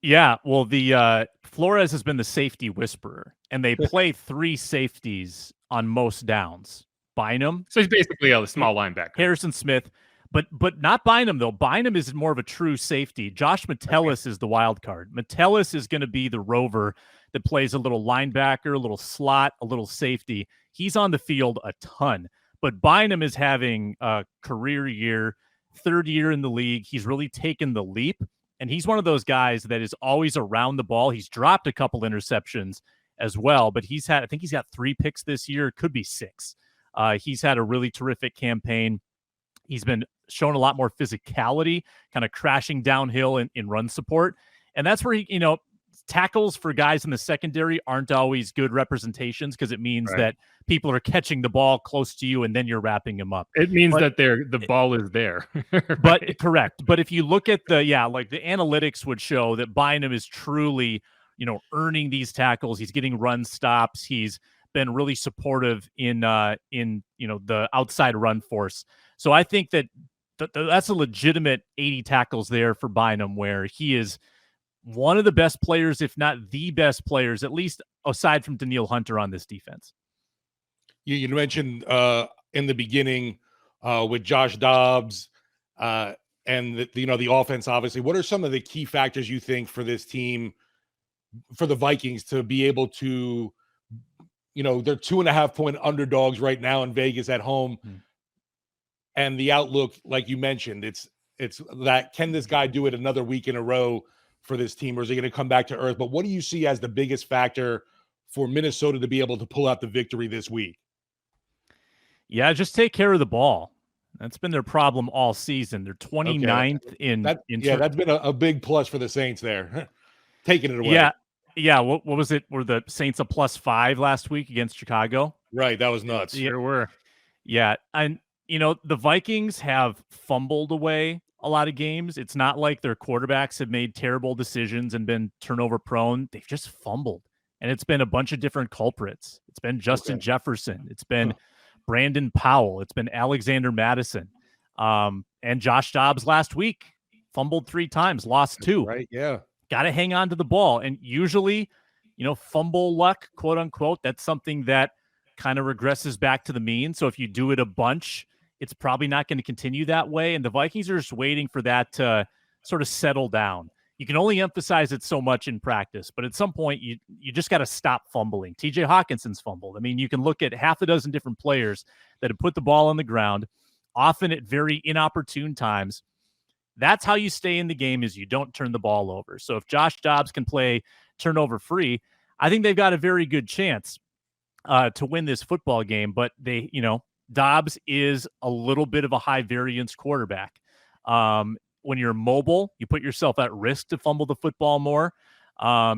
Speaker 3: Yeah, well, the Flores has been the safety whisperer, and they play 3 safeties on most downs. Bynum,
Speaker 2: so he's basically a small linebacker.
Speaker 3: Harrison Smith, but not Bynum though. Bynum is more of a true safety. Josh Metellus is the wild card. Metellus is going to be the rover that plays a little linebacker, a little slot, a little safety. He's on the field a ton, but Bynum is having a career year, 3rd year in the league. He's really taken the leap. And he's one of those guys that is always around the ball. He's dropped a couple interceptions as well, but I think he's got 3 picks this year. Could be 6. He's had a really terrific campaign. He's been shown a lot more physicality, kind of crashing downhill in run support. And that's where tackles for guys in the secondary aren't always good representations, because it means that people are catching the ball close to you and then you're wrapping them up.
Speaker 2: It means that the ball is there. Right?
Speaker 3: But correct. But if you look at the analytics would show that Bynum is truly, earning these tackles. He's getting run stops. He's been really supportive in the outside run force. So I think that that's a legitimate 80 tackles there for Bynum, where he is one of the best players, if not the best players, at least aside from Danielle Hunter on this defense.
Speaker 1: You mentioned in the beginning with Josh Dobbs and the offense, obviously. What are some of the key factors you think for this team, for the Vikings, to be able to, they're 2.5-point underdogs right now in Vegas at home. And the outlook, like you mentioned, it's that, can this guy do it another week in a row for this team, or is he going to come back to earth? But what do you see as the biggest factor for Minnesota to be able to pull out the victory this week?
Speaker 3: Yeah, just take care of the ball. That's been their problem all season. They're 29th
Speaker 1: that's been a big plus for the Saints there. Taking it away.
Speaker 3: Yeah. What was it? Were the Saints a +5 last week against Chicago?
Speaker 1: Right. That was nuts.
Speaker 2: Sure were.
Speaker 3: Yeah. And, the Vikings have fumbled away a lot of games. It's not like their quarterbacks have made terrible decisions and been turnover prone. They've just fumbled. And it's been a bunch of different culprits. It's been Justin Jefferson. It's been Brandon Powell. It's been Alexander Madison. And Josh Dobbs last week fumbled 3 times, lost 2.
Speaker 1: Right. Yeah.
Speaker 3: Got to hang on to the ball. And usually, fumble luck, quote unquote, that's something that kind of regresses back to the mean. So if you do it a bunch, it's probably not going to continue that way. And the Vikings are just waiting for that to sort of settle down. You can only emphasize it so much in practice, but at some point you just got to stop fumbling. TJ Hawkinson's fumbled. I mean, you can look at half a dozen different players that have put the ball on the ground, often at very inopportune times. That's how you stay in the game, is you don't turn the ball over. So if Josh Dobbs can play turnover free, I think they've got a very good chance to win this football game. But Dobbs is a little bit of a high variance quarterback. When you're mobile, you put yourself at risk to fumble the football more.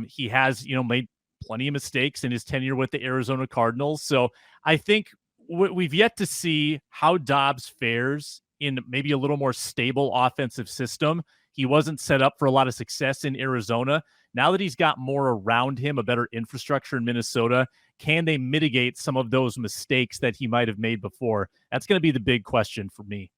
Speaker 3: He has, made plenty of mistakes in his tenure with the Arizona Cardinals. So I think we've yet to see how Dobbs fares in maybe a little more stable offensive system. He wasn't set up for a lot of success in Arizona. Now that he's got more around him, a better infrastructure in Minnesota, can they mitigate some of those mistakes that he might have made before? That's going to be the big question for me.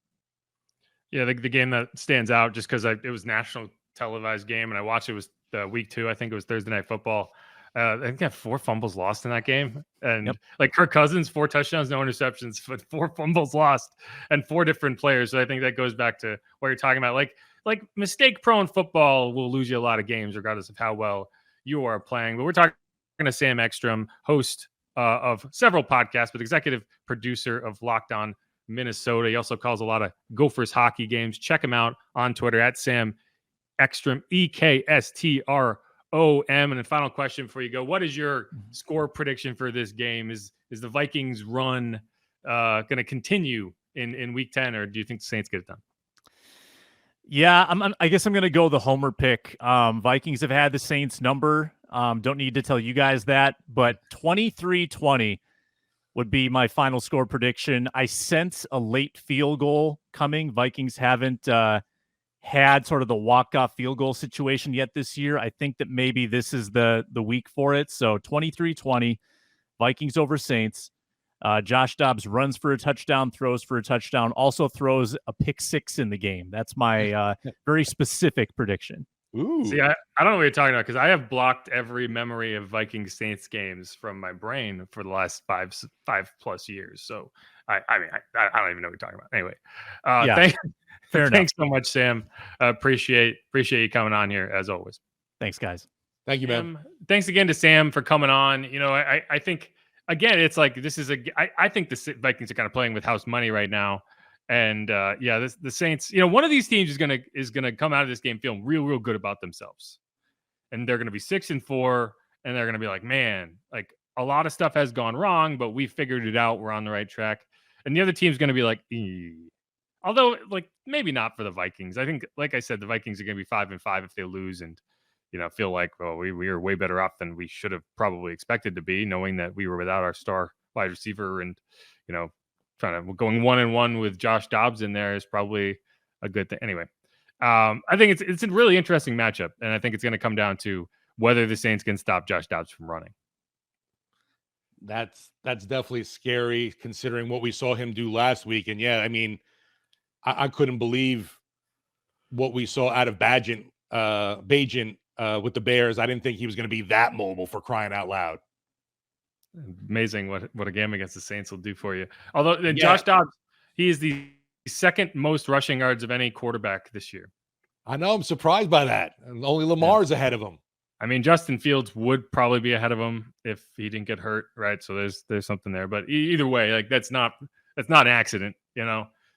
Speaker 2: Yeah, the game that stands out just because it was national televised game and I watched it was week 2. I think it was Thursday Night Football. I think they had 4 fumbles lost in that game. And like Kirk Cousins, 4 touchdowns, no interceptions, but 4 fumbles lost and 4 different players. So I think that goes back to what you're talking about. Like mistake-prone football will lose you a lot of games regardless of how well you are playing. But we're talking to Sam Ekstrom, host of several podcasts, but executive producer of Locked On Minnesota. He also calls a lot of Gophers hockey games. Check him out on Twitter at Sam Ekstrom, EKSTROM. And then final question before you go: what is your score prediction for this game? Is the Vikings run going to continue in week 10, or do you think the Saints get it done?
Speaker 3: Yeah, I guess I'm going to go the homer pick. Vikings have had the Saints number. Don't need to tell you guys that, but 23-20 would be my final score prediction. I sense a late field goal coming. Vikings haven't had sort of the walk-off field goal situation yet this year. I think that maybe this is the week for it. So 23-20, Vikings over Saints. Josh Dobbs runs for a touchdown, throws for a touchdown, also throws a pick 6 in the game. That's my very specific prediction.
Speaker 1: Ooh.
Speaker 2: See, I don't know what you're talking about because I have blocked every memory of Vikings Saints games from my brain for the last five plus years. So I mean, I don't even know what you're talking about. Anyway, thanks so much, Sam. Appreciate you coming on here as always.
Speaker 3: Thanks, guys.
Speaker 1: Thank you, man.
Speaker 2: Thanks again to Sam for coming on. I think again, it's like I think the Vikings are kind of playing with house money right now. And the Saints, one of these teams is gonna come out of this game feeling real good about themselves, and they're gonna be 6-4, and they're gonna be like, man, like a lot of stuff has gone wrong, but we figured it out. We're on the right track. And the other team's gonna be like, although like maybe not for the Vikings. I think, like I said, the Vikings are gonna be 5-5 if they lose, and feel like, well, we are way better off than we should have probably expected to be, knowing that we were without our star wide receiver, and going 1-1 with Josh Dobbs in there is probably a good thing. Anyway, I think it's a really interesting matchup, and I think it's going to come down to whether the Saints can stop Josh Dobbs from running.
Speaker 1: That's definitely scary considering what we saw him do last week. And yeah, I mean, I couldn't believe what we saw out of Bagent with the Bears. I didn't think he was going to be that mobile, for crying out loud.
Speaker 2: Amazing what a game against the Saints will do for you. Although Josh Dobbs, he is the second most rushing yards of any quarterback this year.
Speaker 1: I know. I'm surprised by that. Only Lamar's ahead of him.
Speaker 2: I mean, Justin Fields would probably be ahead of him if he didn't get hurt, right? So there's something there. But either way, like that's not an accident,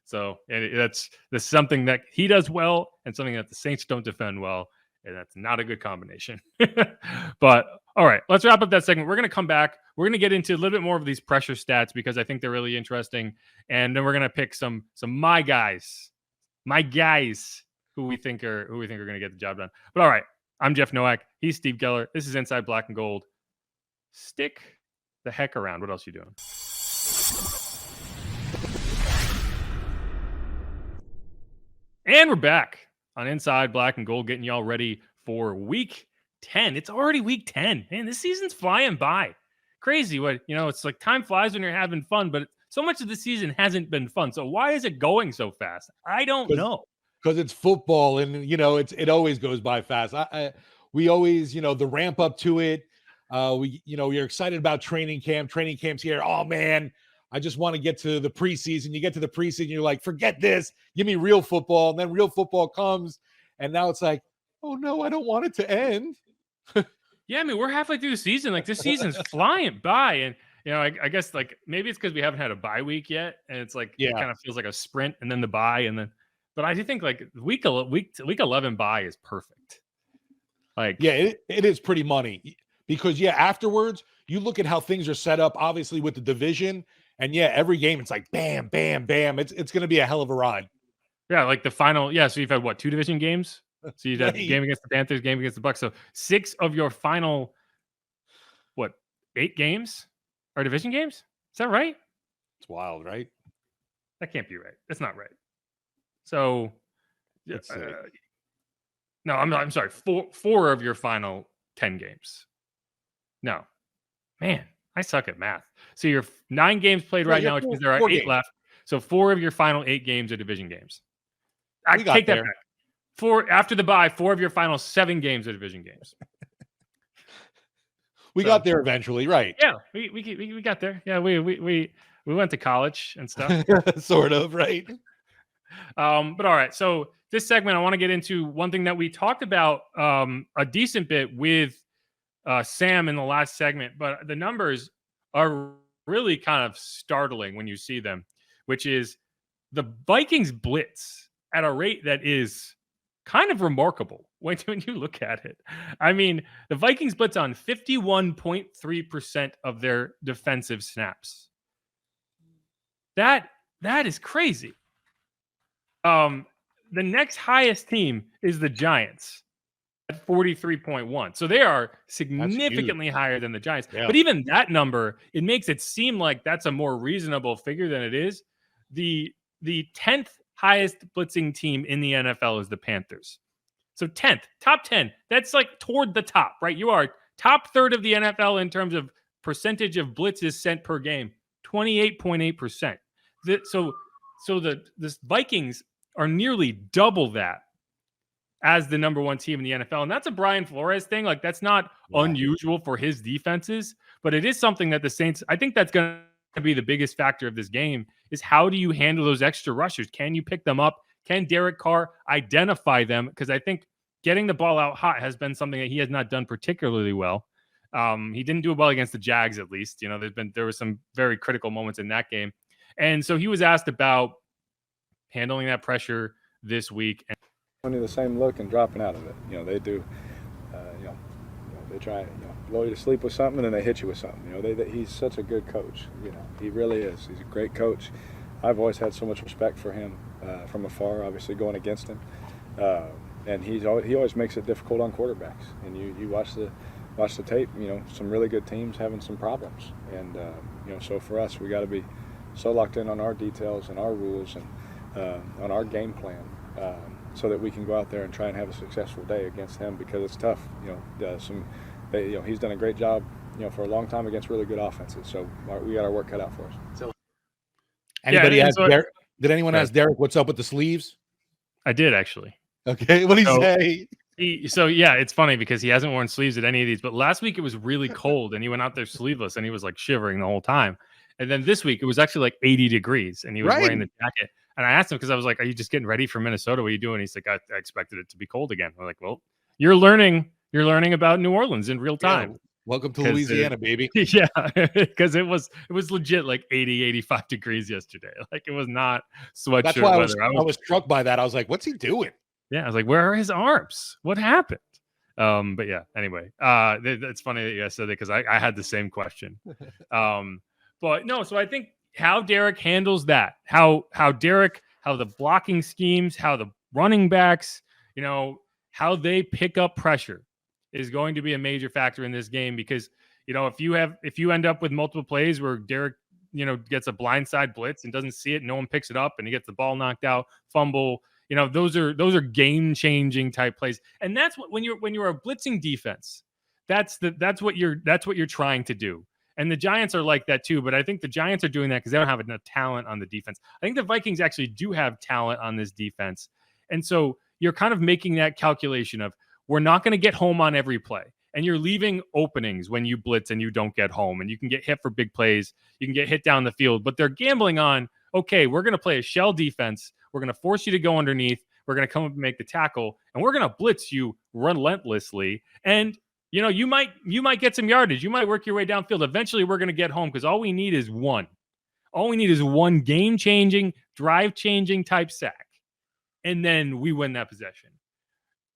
Speaker 2: So that's something that he does well and something that the Saints don't defend well, and that's not a good combination. But All right, let's wrap up that segment. We're going to come back. We're going to get into a little bit more of these pressure stats because I think they're really interesting. And then we're going to pick some my guys who we think are going to get the job done. But all right, I'm Jeff Nowak. He's Steve Geller. This is Inside Black and Gold. Stick the heck around. What else are you doing? And we're back on Inside Black and Gold, getting y'all ready for week 10. It's already week 10. Man, this season's flying by. Crazy what, it's like time flies when you're having fun, but so much of the season hasn't been fun. So why is it going so fast? I don't know.
Speaker 1: Because it's football and, it always goes by fast. We always, the ramp up to it. You're excited about training camp. Training camp's here. Oh, man, I just want to get to the preseason. You get to the preseason, you're like, forget this. Give me real football. And then real football comes. And now it's like, oh, no, I don't want it to end.
Speaker 2: Yeah, I mean, we're halfway through the season. Like, this season's flying by. And, I guess, like, maybe it's because we haven't had a bye week yet. And it's like, it kind of feels like a sprint and then the bye. And then, but I do think, like, week 11 bye is perfect. Like,
Speaker 1: yeah, it is pretty money. Because, afterwards, you look at how things are set up, obviously, with the division. And, every game, it's like, bam, bam, bam. It's going to be a hell of a ride.
Speaker 2: Yeah, like the final. Yeah, so you've had, 2 division games? So you'd have a game against the Panthers, game against the Bucs. So 6 of your final, 8 games are division games? Is that right?
Speaker 1: It's wild, right?
Speaker 2: That can't be right. That's not right. So, no, I'm sorry. 4 of your final 10 games. No, man, I suck at math. So you're 9 games played right now, which means there are 8 left. So 4 of your final 8 games are division games. I take that back. 4 after the bye. 4 of your final 7 games are division games.
Speaker 1: We got there eventually, right?
Speaker 2: Yeah, we got there. Yeah, we went to college and stuff.
Speaker 1: Sort of, right?
Speaker 2: But all right. So this segment, I want to get into one thing that we talked about a decent bit with Sam in the last segment, but the numbers are really kind of startling when you see them, which is the Vikings blitz at a rate that is kind of remarkable when you look at it. I mean, the Vikings blitz on 51.3% of their defensive snaps. That is crazy. The next highest team is the Giants at 43.1. So they are significantly higher than the Giants. Yeah. But even that number, it makes it seem like that's a more reasonable figure than it is. The 10th highest blitzing team in the NFL is the Panthers. So 10th, top 10. That's like toward the top, right? You are top third of the NFL in terms of percentage of blitzes sent per game, 28.8%. So the Vikings are nearly double that as the number 1 team in the NFL. And that's a Brian Flores thing. Like, that's not unusual for his defenses, but it is something that the Saints, I think that's going to be the biggest factor of this game, is how do you handle those extra rushers? Can you pick them up? Can Derek Carr identify them? Because I think getting the ball out hot has been something that he has not done particularly well. He didn't do it well against the Jags, at least. There were some very critical moments in that game. And so he was asked about handling that pressure this week.
Speaker 4: Only the same look and dropping out of it. They do. They try, blow you to sleep with something, and then they hit you with something. He's such a good coach. He really is. He's a great coach. I've always had so much respect for him from afar. Obviously, going against him, and he always makes it difficult on quarterbacks. And you watch the tape. Some really good teams having some problems, and so for us, we got to be so locked in on our details and our rules and on our game plan. So that we can go out there and try and have a successful day against him, because it's tough. He's done a great job, for a long time against really good offenses. So we got our work cut out for us. So,
Speaker 1: did anyone ask Derek what's up with the sleeves?
Speaker 2: I did, actually.
Speaker 1: Okay, what did he say?
Speaker 2: So it's funny because he hasn't worn sleeves at any of these, but last week it was really cold and he went out there sleeveless and he was like shivering the whole time. And then this week it was actually like 80 degrees and he was wearing the jacket. And I asked him, because I was like, are you just getting ready for Minnesota? What are you doing? He's like, I expected it to be cold again. I'm like, well, you're learning about New Orleans in real time.
Speaker 1: Yeah. Welcome to Louisiana, baby.
Speaker 2: Yeah, because it was legit like 80, 85 degrees yesterday. Like, it was not sweatshirt
Speaker 1: That's why
Speaker 2: weather.
Speaker 1: I was struck by that. I was like, what's he doing?
Speaker 2: Yeah, I was like, where are his arms? What happened? But yeah, anyway, it's funny that you guys said that because I had the same question. But no, so I think how Derek handles that, how the blocking schemes, how the running backs, how they pick up pressure is going to be a major factor in this game because, if you end up with multiple plays where Derek, gets a blindside blitz and doesn't see it, no one picks it up and he gets the ball knocked out, fumble, those are game changing type plays. And that's what, when you're a blitzing defense, that's what you're trying to do. And the Giants are like that too, but I think the Giants are doing that because they don't have enough talent on the defense. I think the Vikings actually do have talent on this defense. And so you're kind of making that calculation of, we're not going to get home on every play. And you're leaving openings when you blitz and you don't get home. And you can get hit for big plays. You can get hit down the field. But they're gambling on, okay, we're going to play a shell defense. We're going to force you to go underneath. We're going to come up and make the tackle. And we're going to blitz you relentlessly. And you might get some yardage. You might work your way downfield. Eventually, we're going to get home because all we need is one. All we need is one game-changing, drive-changing type sack. And then we win that possession.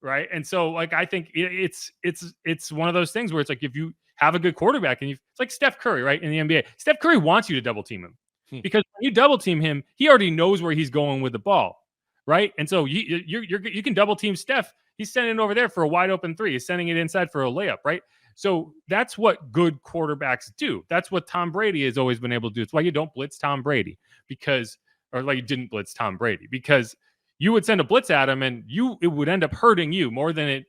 Speaker 2: Right. And so, I think it's one of those things where it's like, if you have a good quarterback and it's like Steph Curry, right, in the NBA. Steph Curry wants you to double team him because when you double team him, he already knows where he's going with the ball. Right. And so you can double team Steph. He's sending it over there for a wide open three. He's sending it inside for a layup. Right. So that's what good quarterbacks do. That's what Tom Brady has always been able to do. It's why you don't blitz Tom Brady you didn't blitz Tom Brady because you would send a blitz at him and it would end up hurting you more than it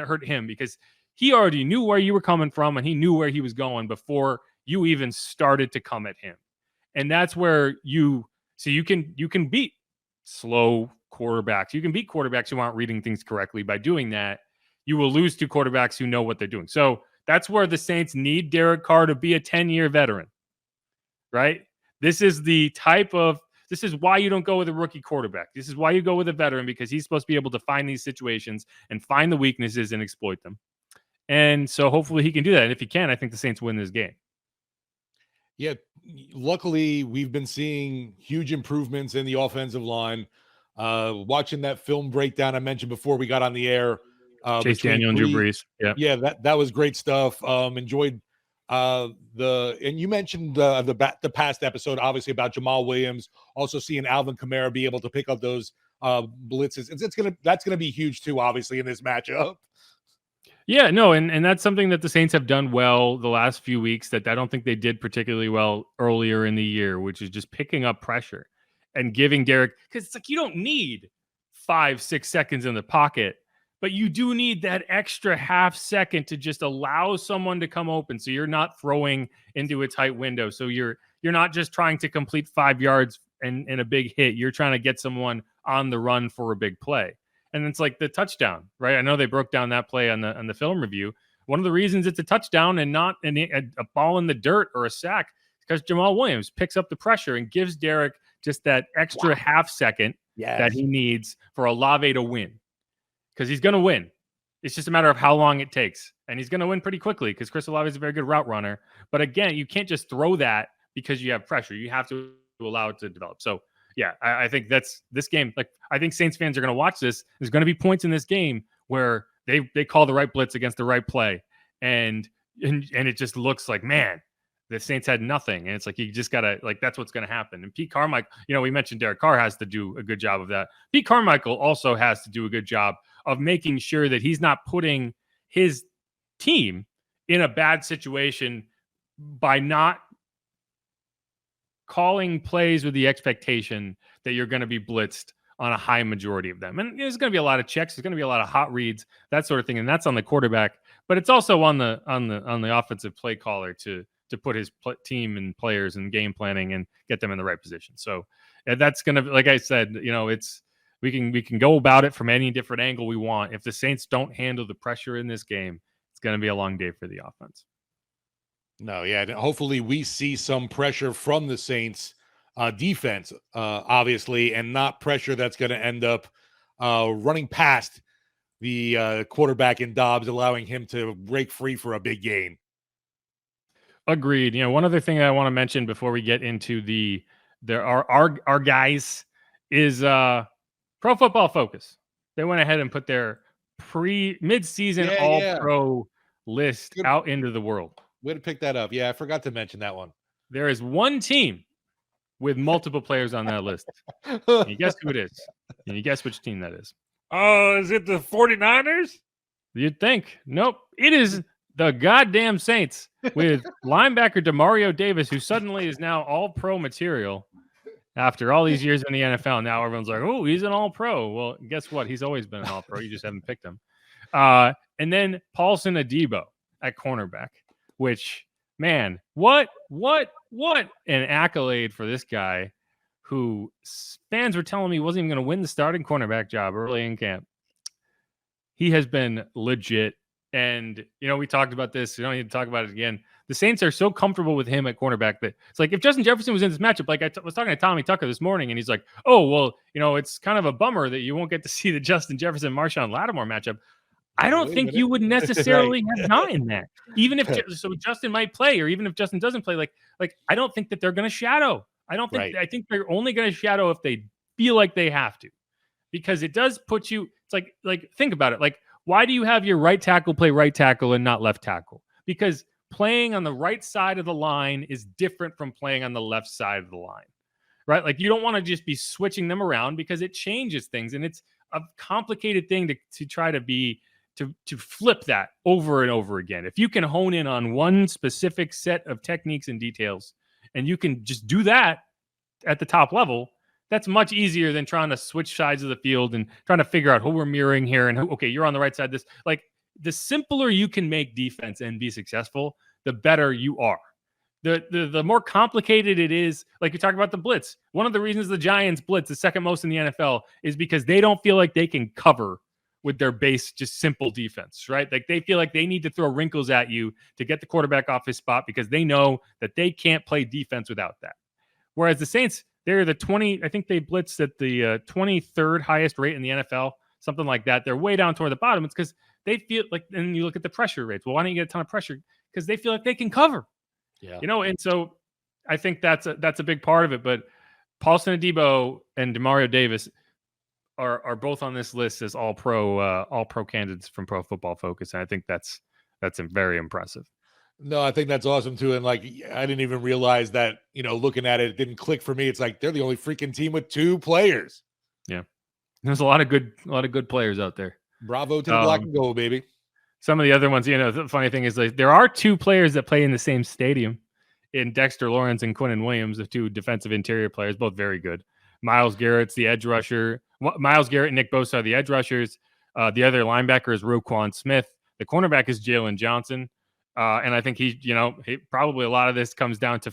Speaker 2: hurt him because he already knew where you were coming from and he knew where he was going before you even started to come at him. And that's where you can beat slow quarterbacks. You can beat quarterbacks who aren't reading things correctly by doing that. You will lose to quarterbacks who know what they're doing. So that's where the Saints need Derek Carr to be a 10-year veteran, right? This is why you don't go with a rookie quarterback. This is why you go with a veteran because he's supposed to be able to find these situations and find the weaknesses and exploit them. And so hopefully he can do that. And if he can, I think the Saints win this game.
Speaker 1: Yeah, luckily we've been seeing huge improvements in the offensive line. Watching that film breakdown I mentioned before we got on the air.
Speaker 2: Chase Daniel and Drew Brees.
Speaker 1: Yeah, that was great stuff. Enjoyed and you mentioned the past episode, obviously, about Jamal Williams. Also seeing Alvin Kamara be able to pick up those blitzes. That's gonna be huge too, obviously, in this matchup.
Speaker 2: Yeah, no, and that's something that the Saints have done well the last few weeks that I don't think they did particularly well earlier in the year, which is just picking up pressure and giving Derek, because it's like you don't need 5-6 seconds in the pocket, but you do need that extra half second to just allow someone to come open so you're not throwing into a tight window. So you're not just trying to complete 5 yards and a big hit. You're trying to get someone on the run for a big play. And it's like the touchdown, right? I know they broke down that play on the film review. One of the reasons it's a touchdown and not a ball in the dirt or a sack is because Jamal Williams picks up the pressure and gives Derek just that extra half second that he needs for Olave to win. Because he's going to win. It's just a matter of how long it takes. And he's going to win pretty quickly because Chris Olave is a very good route runner. But again, you can't just throw that because you have pressure. You have to allow it to develop. So yeah, I think that's this game. Like, I think Saints fans are going to watch this. There's going to be points in this game where they call the right blitz against the right play, and it just looks like, man, the Saints had nothing, and it's like you just gotta, like, that's what's going to happen. And Pete Carmichael, we mentioned Derek Carr has to do a good job of that. Pete Carmichael also has to do a good job of making sure that he's not putting his team in a bad situation by not calling plays with the expectation that you're going to be blitzed on a high majority of them. And there's going to be a lot of checks. There's going to be a lot of hot reads, that sort of thing. And that's on the quarterback, but it's also on the offensive play caller to put his team and players and game planning and get them in the right position. So that's going to, like I said, we can go about it from any different angle we want. If the Saints don't handle the pressure in this game, it's going to be a long day for the offense.
Speaker 1: No, yeah. Hopefully we see some pressure from the Saints defense, obviously, and not pressure that's going to end up running past the quarterback in Dobbs, allowing him to break free for a big gain.
Speaker 2: Agreed. One other thing I want to mention before we get into our guys is Pro Football Focus. They went ahead and put their mid-season
Speaker 1: Yeah,
Speaker 2: all-pro list
Speaker 1: Good.
Speaker 2: out into the world.
Speaker 1: Way to pick that up. Yeah, I forgot to mention that one.
Speaker 2: There is one team with multiple players on that list. Can you guess who it is? Can you guess which team that is?
Speaker 3: Oh, is it the 49ers?
Speaker 2: You'd think. Nope. It is the goddamn Saints with linebacker Demario Davis, who suddenly is now all-pro material after all these years in the NFL. Now everyone's like, oh, he's an all-pro. Well, guess what? He's always been an all-pro. You just haven't picked him. And then Paulson Adebo at cornerback, which, man, what an accolade for this guy who fans were telling me wasn't even going to win the starting cornerback job early in camp. He has been legit. And, we talked about this. We don't need to talk about it again. The Saints are so comfortable with him at cornerback that it's like if Justin Jefferson was in this matchup, like I was talking to Tommy Tucker this morning, and he's like, oh, well, it's kind of a bummer that you won't get to see the Justin Jefferson-Marshawn Lattimore matchup. I don't think you would necessarily have gotten that. Even if Justin might play, or even if Justin doesn't play, like I don't think that they're going to shadow. I think they're only going to shadow if they feel like they have to, because it does put you. It's like think about it. Like, why do you have your right tackle play right tackle and not left tackle? Because playing on the right side of the line is different from playing on the left side of the line, right? Like, you don't want to just be switching them around because it changes things, and it's a complicated thing to try to flip that over and over again. If you can hone in on one specific set of techniques and details, and you can just do that at the top level, that's much easier than trying to switch sides of the field and trying to figure out who we're mirroring here and okay, you're on the right side. The simpler you can make defense and be successful, the better you are. The more complicated it is, like you talk about the blitz. One of the reasons the Giants blitz the second most in the NFL is because they don't feel like they can cover with their base, just simple defense, right? Like, they feel like they need to throw wrinkles at you to get the quarterback off his spot because they know that they can't play defense without that. Whereas the Saints, they're the 20, I think they blitzed at the 23rd highest rate in the NFL, something like that. They're way down toward the bottom. It's because they feel like, and you look at the pressure rates. Well, why don't you get a ton of pressure? Because they feel like they can cover.
Speaker 1: Yeah.
Speaker 2: And so I think that's a big part of it. But Paulson Adebo and Demario Davis are both on this list as all pro candidates from Pro Football Focus, and I think that's very impressive.
Speaker 1: No, I think that's awesome too. And like, I didn't even realize that, looking at it, it didn't click for me. It's like they're the only freaking team with 2 players.
Speaker 2: Yeah. There's a lot of good players out there.
Speaker 1: Bravo to the black and gold, baby.
Speaker 2: Some of the other ones, the funny thing is, like, there are 2 players that play in the same stadium in Dexter Lawrence and Quinnen Williams, the 2 defensive interior players, both very good. Myles Garrett's the edge rusher. Myles Garrett and Nick Bosa are the edge rushers. The other linebacker is Roquan Smith. The cornerback is Jalen Johnson. And I think he probably a lot of this comes down to,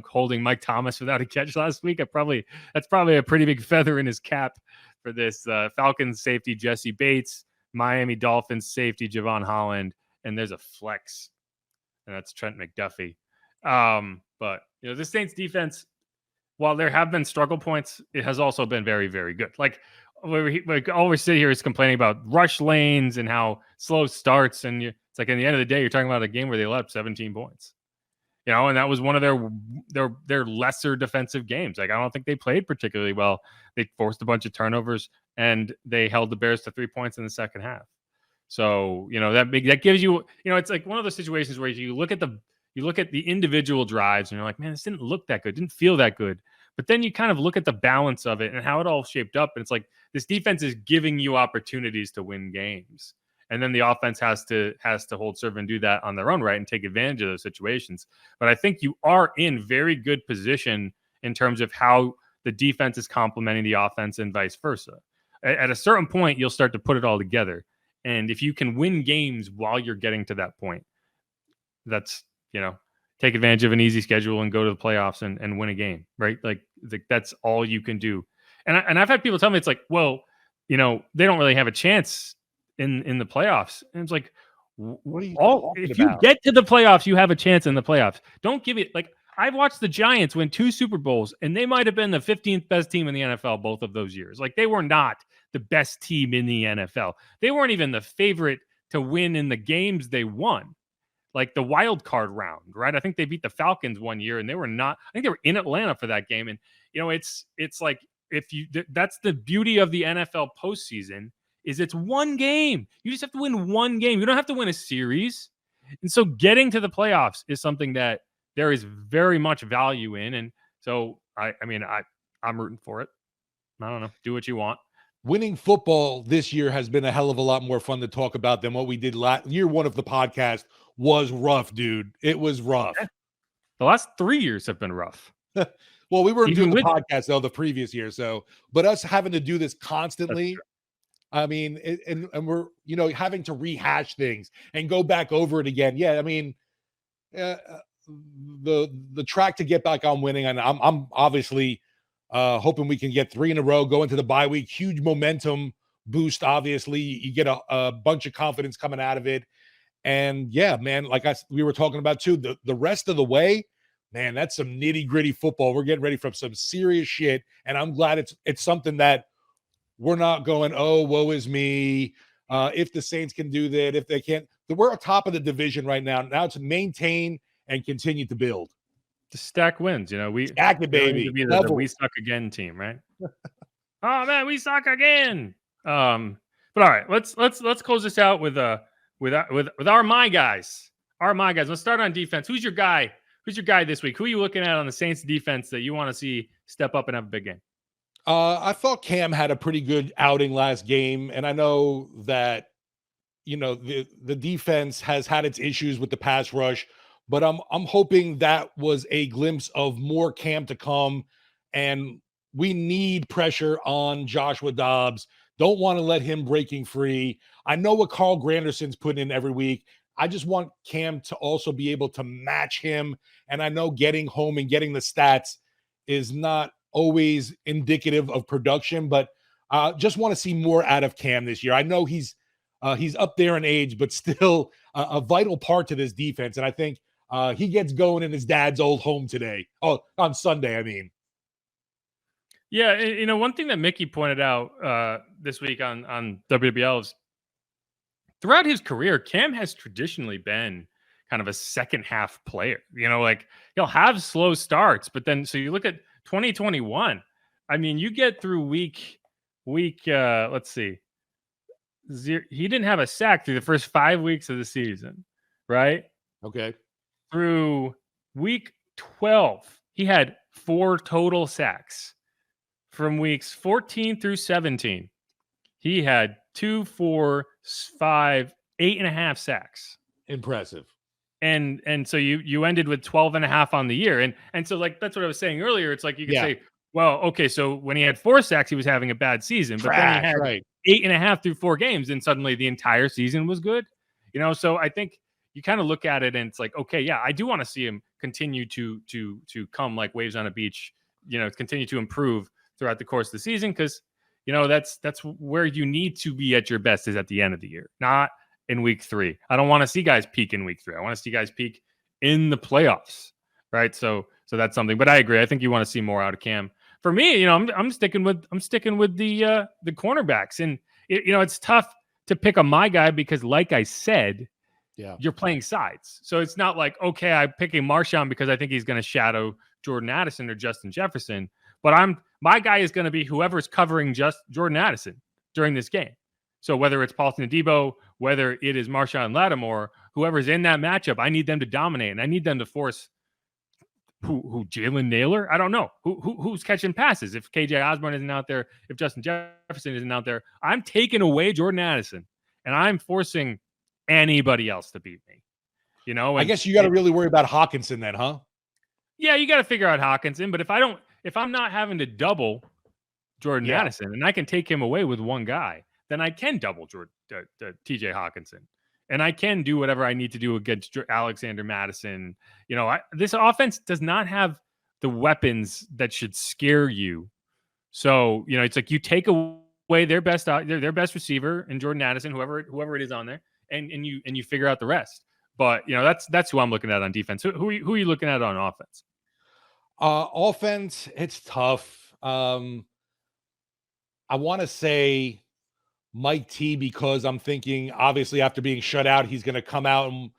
Speaker 2: holding Mike Thomas without a catch last week. That's probably a pretty big feather in his cap for this. Falcons safety Jesse Bates, Miami Dolphins safety Javon Holland, and there's a flex, and that's Trent McDuffie. But the Saints defense, while there have been struggle points, it has also been very, very good. Like all we sit here is complaining about rush lanes and how slow starts, and it's like, in the end of the day, you're talking about a game where they let up 17 points. And that was one of their lesser defensive games. Like, I don't think they played particularly well. They forced a bunch of turnovers, and they held the Bears to 3 points in the second half. So, that gives you, it's like one of those situations where you look at the individual drives and you're like, man, this didn't look that good, didn't feel that good. But then you kind of look at the balance of it and how it all shaped up. And it's like, this defense is giving you opportunities to win games. And then the offense has to hold serve and do that on their own right and take advantage of those situations. But I think you are in very good position in terms of how the defense is complementing the offense and vice versa. At a certain point, you'll start to put it all together. And if you can win games while you're getting to that point, that's, take advantage of an easy schedule and go to the playoffs and win a game, right? Like that's all you can do. And I've had people tell me, it's like, well, they don't really have a chance in the playoffs. And it's like,
Speaker 1: what are you
Speaker 2: if you get to the playoffs, you have a chance in the playoffs. Don't give it, like, I've watched the Giants win 2 Super Bowls, and they might have been the 15th best team in the NFL both of those years. Like, they were not the best team in the NFL. They weren't even the favorite to win in the games they won, like the wild card round, right? I think they beat the Falcons one year, and they were not. I think they were in Atlanta for that game. And it's like, that's the beauty of the NFL postseason, is it's one game. You just have to win one game. You don't have to win a series. And so getting to the playoffs is something that there is very much value in. And so, I'm rooting for it. I don't know. Do what you want.
Speaker 1: Winning football this year has been a hell of a lot more fun to talk about than what we did year one of the podcast was rough, dude. It was rough.
Speaker 2: The last 3 years have been rough.
Speaker 1: Well, we weren't
Speaker 2: Even
Speaker 1: doing the
Speaker 2: with-
Speaker 1: podcast though the previous year, but us having to do this constantly, I mean, and we're having to rehash things and go back over it again. Yeah, I mean, the track to get back on winning, and I'm obviously hoping we can get 3 in a row, go into the bye week, huge momentum boost. Obviously, you get a bunch of confidence coming out of it, and yeah, man, like we were talking about too, the rest of the way. Man, that's some nitty-gritty football. We're getting ready for some serious shit, and I'm glad it's something that we're not going, oh, woe is me. If the Saints can do that, if they can't. We're on top of the division right now. Now to maintain and continue to build.
Speaker 2: To stack wins. We
Speaker 1: stack it, baby.
Speaker 2: To be the we suck again team, right? Oh, man, we suck again. But all right, let's close this out with our my guys. Our my guys. Let's start on defense. Who's your guy? Who's your guy this week? Who are you looking at on the Saints defense that you want to see step up and have a big game?
Speaker 1: I thought Cam had a pretty good outing last game, and I know that the defense has had its issues with the pass rush, but I'm hoping that was a glimpse of more Cam to come, and we need pressure on Joshua Dobbs. Don't want to let him breaking free. I know what Carl Granderson's putting in every week. I just want Cam to also be able to match him. And I know getting home and getting the stats is not always indicative of production, but just want to see more out of Cam this year. I know he's up there in age, but still a vital part to this defense. And I think he gets going in his dad's old home today. Oh, on Sunday, I mean.
Speaker 2: Yeah, one thing that Mickey pointed out this week on WWL is throughout his career, Cam has traditionally been kind of a second half player. Like he'll have slow starts, but then so you look at 2021. I mean, you get through week. Let's see. He didn't have a sack through the first 5 weeks of the season, right?
Speaker 1: Okay.
Speaker 2: Through week 12, he had 4 total sacks. From weeks 14 through 17, he had 2, 4, 5, 8.5 sacks.
Speaker 1: Impressive.
Speaker 2: And so you ended with 12.5 on the year. And so like that's what I was saying earlier. It's like you could say, well, okay, so when he had 4 sacks, he was having a bad season. But then he had 8.5 through 4 games, and suddenly the entire season was good. So I think you kind of look at it and it's like, okay, yeah, I do want to see him continue to come like waves on a beach, continue to improve throughout the course of the season, because that's where you need to be at your best is at the end of the year, not in week 3. I don't want to see guys peak in week 3. I want to see guys peak in the playoffs, right? So that's something. But I agree. I think you want to see more out of Cam. For me, I'm sticking with the cornerbacks, and it's tough to pick on my guy because, like I said, you're playing sides. So it's not like, okay, I'm picking Marshawn because I think he's going to shadow Jordan Addison or Justin Jefferson. But my guy is going to be whoever's covering just Jordan Addison during this game. So whether it's Paulson Adebo, whether it is Marshawn Lattimore, whoever's in that matchup, I need them to dominate, and I need them to force who Jalen Naylor? I don't know who's catching passes. If KJ Osborne isn't out there, if Justin Jefferson isn't out there, I'm taking away Jordan Addison, and I'm forcing anybody else to beat me. And
Speaker 1: I guess you got to really worry about Hawkinson then, huh?
Speaker 2: Yeah, you got to figure out Hawkinson. But if I'm not having to double Jordan Addison, and I can take him away with one guy, then I can double TJ Hawkinson. And I can do whatever I need to do against Alexander Madison. This offense does not have the weapons that should scare you. So, it's like you take away their best receiver in Jordan Addison, whoever it is on there, and you figure out the rest. But that's who I'm looking at on defense. Who are you looking at on offense?
Speaker 1: Offense, it's tough. I want to say Mike T, because I'm thinking obviously after being shut out, he's going to come out and,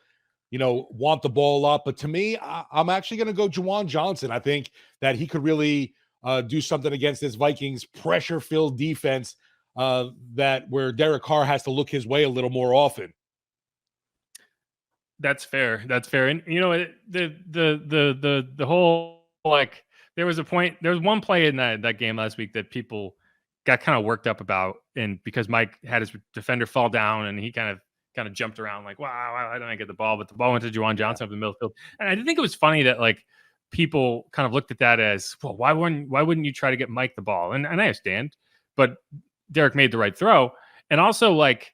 Speaker 1: want the ball up. But to me, I'm actually going to go Juwan Johnson. I think that he could really do something against this Vikings pressure-filled defense. that where Derek Carr has to look his way a little more often.
Speaker 2: That's fair. That's fair. And the whole, like, there was one play in that game last week that people got kind of worked up about, and because Mike had his defender fall down and he kind of jumped around like, wow, I didn't get the ball, but the ball went to Juwan Johnson up the middle of the field. And I did think it was funny that, like, people kind of looked at that as, well, why wouldn't you try to get Mike the ball? And I understand, but Derek made the right throw. And also, like,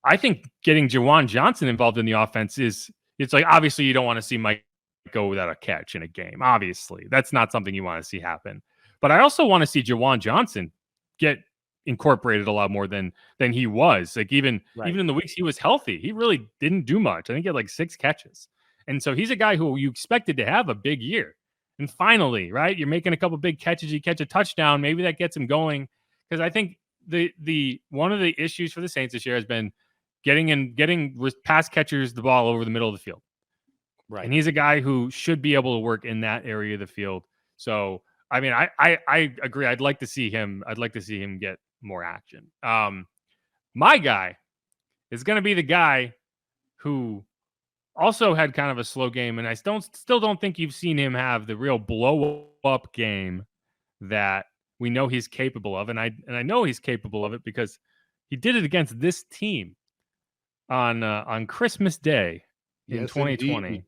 Speaker 2: I think getting Juwan Johnson involved in the offense it's like, obviously you don't want to see Mike go without a catch in a game. Obviously, that's not something you want to see happen. But I also want to see Juwan Johnson get incorporated a lot more than he was. Like, even in the weeks he was healthy, he really didn't do much. I think he had like 6 catches. And so he's a guy who you expected to have a big year. And finally, right, you're making a couple big catches, you catch a touchdown, maybe that gets him going. Because I think the one of the issues for the Saints this year has been getting pass catchers the ball over the middle of the field.
Speaker 1: Right.
Speaker 2: And he's a guy who should be able to work in that area of the field. So, I mean, I agree. I'd like to see him get more action. My guy is going to be the guy who also had kind of a slow game, and I still don't think you've seen him have the real blow up game that we know he's capable of. And I know he's capable of it because he did it against this team on Christmas Day in 2020.
Speaker 1: Indeed.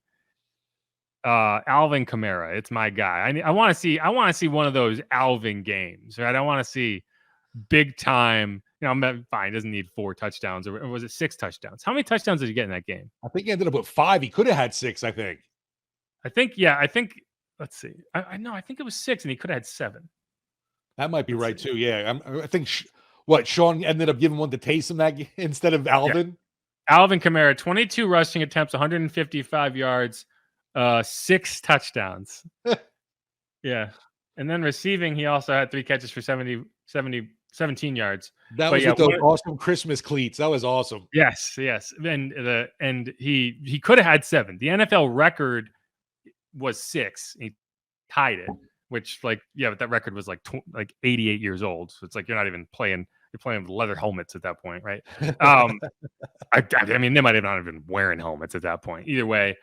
Speaker 2: Alvin Kamara, it's my guy. I want to see one of those Alvin games, right? I want to see big time. You know, fine, doesn't need 4 touchdowns, or was it 6 touchdowns? How many touchdowns did he get in that game?
Speaker 1: I think he ended up with 5. He could have had 6, I think.
Speaker 2: I think let's see. I know, I think it was 6 and he could have had 7.
Speaker 1: That might be right too. Yeah. I think Sean ended up giving one to Taysom that instead of Alvin.
Speaker 2: Yeah. Alvin Kamara, 22 rushing attempts, 155 yards, 6 touchdowns. Yeah. And then receiving, he also had 3 catches for 17 yards.
Speaker 1: That was with those awesome Christmas cleats. That was awesome.
Speaker 2: Yes. And he could have had 7. The NFL record was 6. He tied it, which, like, yeah, but that record was like 88 years old. So it's like you're not even playing. You're playing with leather helmets at that point, right? I mean, they might have not even been wearing helmets at that point. Either way,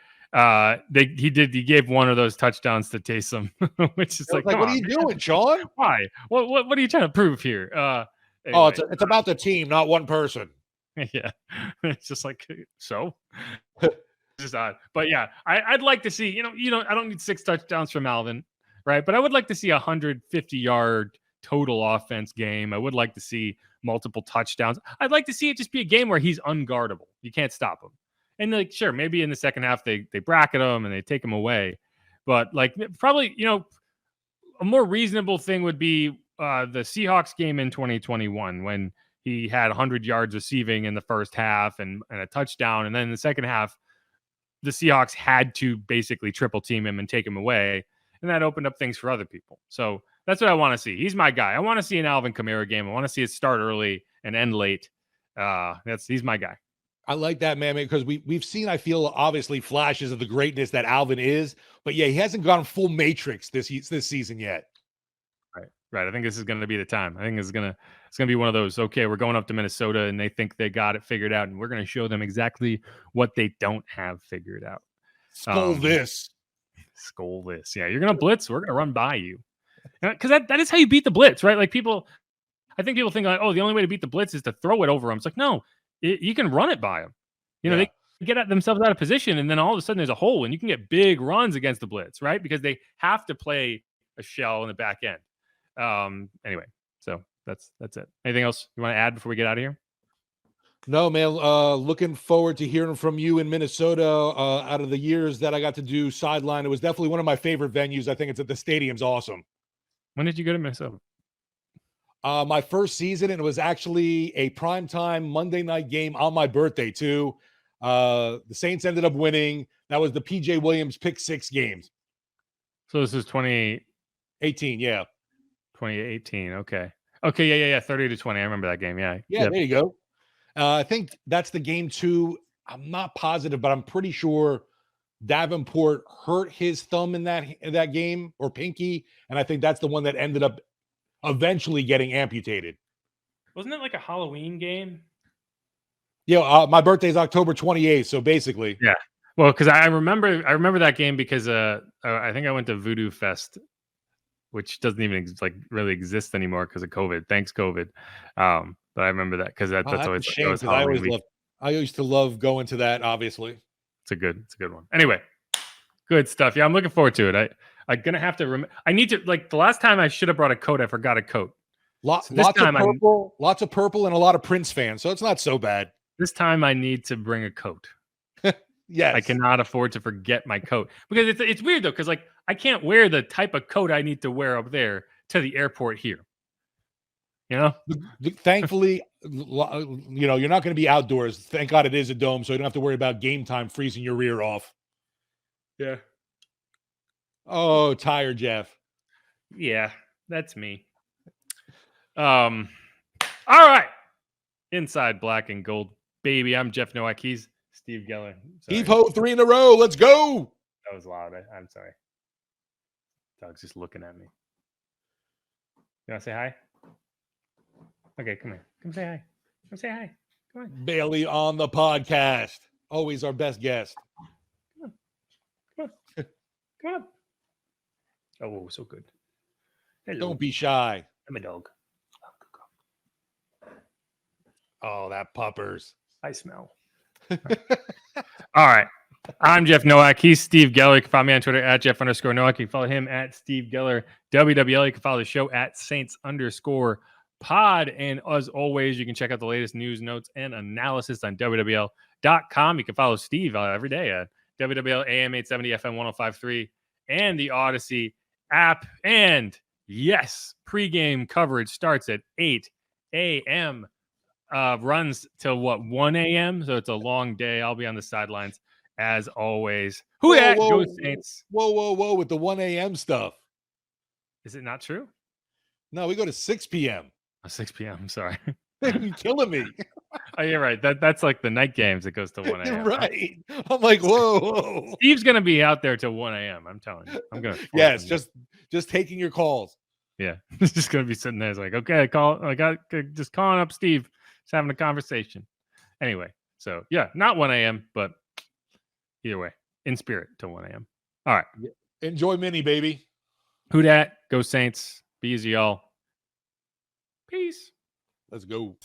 Speaker 2: he gave one of those touchdowns to Taysom, which is like,
Speaker 1: what are you doing, Sean?
Speaker 2: Why? What are you trying to prove here?
Speaker 1: Anyway. It's about the team, not one person.
Speaker 2: Yeah, it's just like, so. It's just odd, but yeah, I'd like to see. I don't need 6 touchdowns from Alvin, right? But I would like to see 150-yard total offense game. I would like to see multiple touchdowns. I'd like to see it just be a game where he's unguardable. You can't stop him. And, like, sure, maybe in the second half they bracket him and they take him away. But, like, probably, a more reasonable thing would be the Seahawks game in 2021 when he had 100 yards receiving in the first half and a touchdown. And then in the second half, the Seahawks had to basically triple team him and take him away. And that opened up things for other people. So that's what I want to see. He's my guy. I want to see an Alvin Kamara game. I want to see it start early and end late. He's my guy.
Speaker 1: I like that, man, because we've seen, I feel, obviously flashes of the greatness that Alvin is, but yeah, he hasn't gone full Matrix this season yet.
Speaker 2: Right. I think this is going to be the time. I think it's going to be one of those, okay, we're going up to Minnesota and they think they got it figured out, and we're going to show them exactly what they don't have figured out.
Speaker 1: Skull this.
Speaker 2: Yeah, you're going to blitz. We're going to run by you. Because that is how you beat the blitz, right? Like, I think people think, like, oh, the only way to beat the blitz is to throw it over them. It's like, no, you can run it by them. They get themselves out of position, and then all of a sudden there's a hole, and you can get big runs against the blitz, right? Because they have to play a shell in the back end. Anyway, so that's it. Anything else you want to add before we get out of here?
Speaker 1: No, man. Looking forward to hearing from you in Minnesota. Out of the years that I got to do sideline, it was definitely one of my favorite venues. I think it's at the stadium's awesome.
Speaker 2: When did you go to Minnesota?
Speaker 1: My first season, and it was actually a primetime Monday night game on my birthday too. The Saints ended up winning. That was the PJ Williams pick 6 games.
Speaker 2: So this is
Speaker 1: 2018, yeah.
Speaker 2: 2018. Okay. Yeah. 30-20. I remember that game. Yeah.
Speaker 1: Yeah. There you go. I think that's the game too. I'm not positive, but I'm pretty sure Davenport hurt his thumb in that game, or pinky, and I think that's the one that ended up eventually getting amputated.
Speaker 2: Wasn't it like a Halloween game?
Speaker 1: Yeah, my birthday's October 28th, so basically.
Speaker 2: Yeah. Well, because I remember that game because I think I went to Voodoo Fest, which doesn't even really exist anymore because of COVID. Thanks, COVID. But I remember that because that's
Speaker 1: That's
Speaker 2: always
Speaker 1: a shame
Speaker 2: that was
Speaker 1: because
Speaker 2: Halloween week.
Speaker 1: I used to love going to that. Obviously,
Speaker 2: It's a good one. Anyway, good stuff. Yeah, I'm looking forward to it. I'm gonna have to. I need to the last time I should have brought a coat. I forgot a coat.
Speaker 1: lots
Speaker 2: So this
Speaker 1: of
Speaker 2: time
Speaker 1: purple, lots of purple, and a lot of Prince fans. So it's not so bad.
Speaker 2: This time I need to bring a coat.
Speaker 1: Yes,
Speaker 2: I cannot afford to forget my coat because it's weird though because I can't wear the type of coat I need to wear up there to the airport here. You know,
Speaker 1: thankfully, you're not going to be outdoors. Thank God it is a dome, so you don't have to worry about game time freezing your rear off.
Speaker 2: Yeah.
Speaker 1: Oh, tired Jeff.
Speaker 2: Yeah, that's me. All right. Inside Black and Gold, baby. I'm Jeff Nowak. He's Steve Geller.
Speaker 1: Heave ho, 3 in a row. Let's go.
Speaker 2: That was loud. I'm sorry. Dog's just looking at me. You want to say hi? Okay, come here. Come say hi. Come say hi. Come on.
Speaker 1: Bailey on the podcast. Always our best guest.
Speaker 2: Come on. Oh, so good. Hello.
Speaker 1: Don't be shy.
Speaker 2: I'm a dog.
Speaker 1: Oh, that puppers.
Speaker 2: I smell. All right. I'm Jeff Nowak. He's Steve Geller. You can follow me on Twitter at Jeff_Nowak. You can follow him at Steve Geller WWL. You can follow the show at Saints_pod. And as always, you can check out the latest news, notes, and analysis on WWL.com. You can follow Steve every day at WWL AM 870 FM 105.3 and the Audacy app. And yes, pregame coverage starts at 8 a.m. Runs till 1 a.m. So it's a long day. I'll be on the sidelines as always. Who that? Go Saints.
Speaker 1: Whoa with the 1 a.m. stuff.
Speaker 2: Is it not true?
Speaker 1: No, we go to 6 p.m.
Speaker 2: 6 p.m. I'm sorry.
Speaker 1: You're killing me.
Speaker 2: Oh, you're right. That's like the night games. It goes to 1 a.m.
Speaker 1: Right. I'm like, whoa.
Speaker 2: Steve's gonna be out there till 1 a.m. I'm telling you. I'm gonna.
Speaker 1: Yes, just taking your calls.
Speaker 2: Yeah, he's just gonna be sitting there. It's like, okay, just calling up Steve. Just having a conversation. Anyway, so yeah, not 1 a.m., but either way, in spirit till 1 a.m. All right.
Speaker 1: Enjoy mini, baby.
Speaker 2: Who dat? Go Saints. Be easy, y'all. Peace.
Speaker 1: Let's go.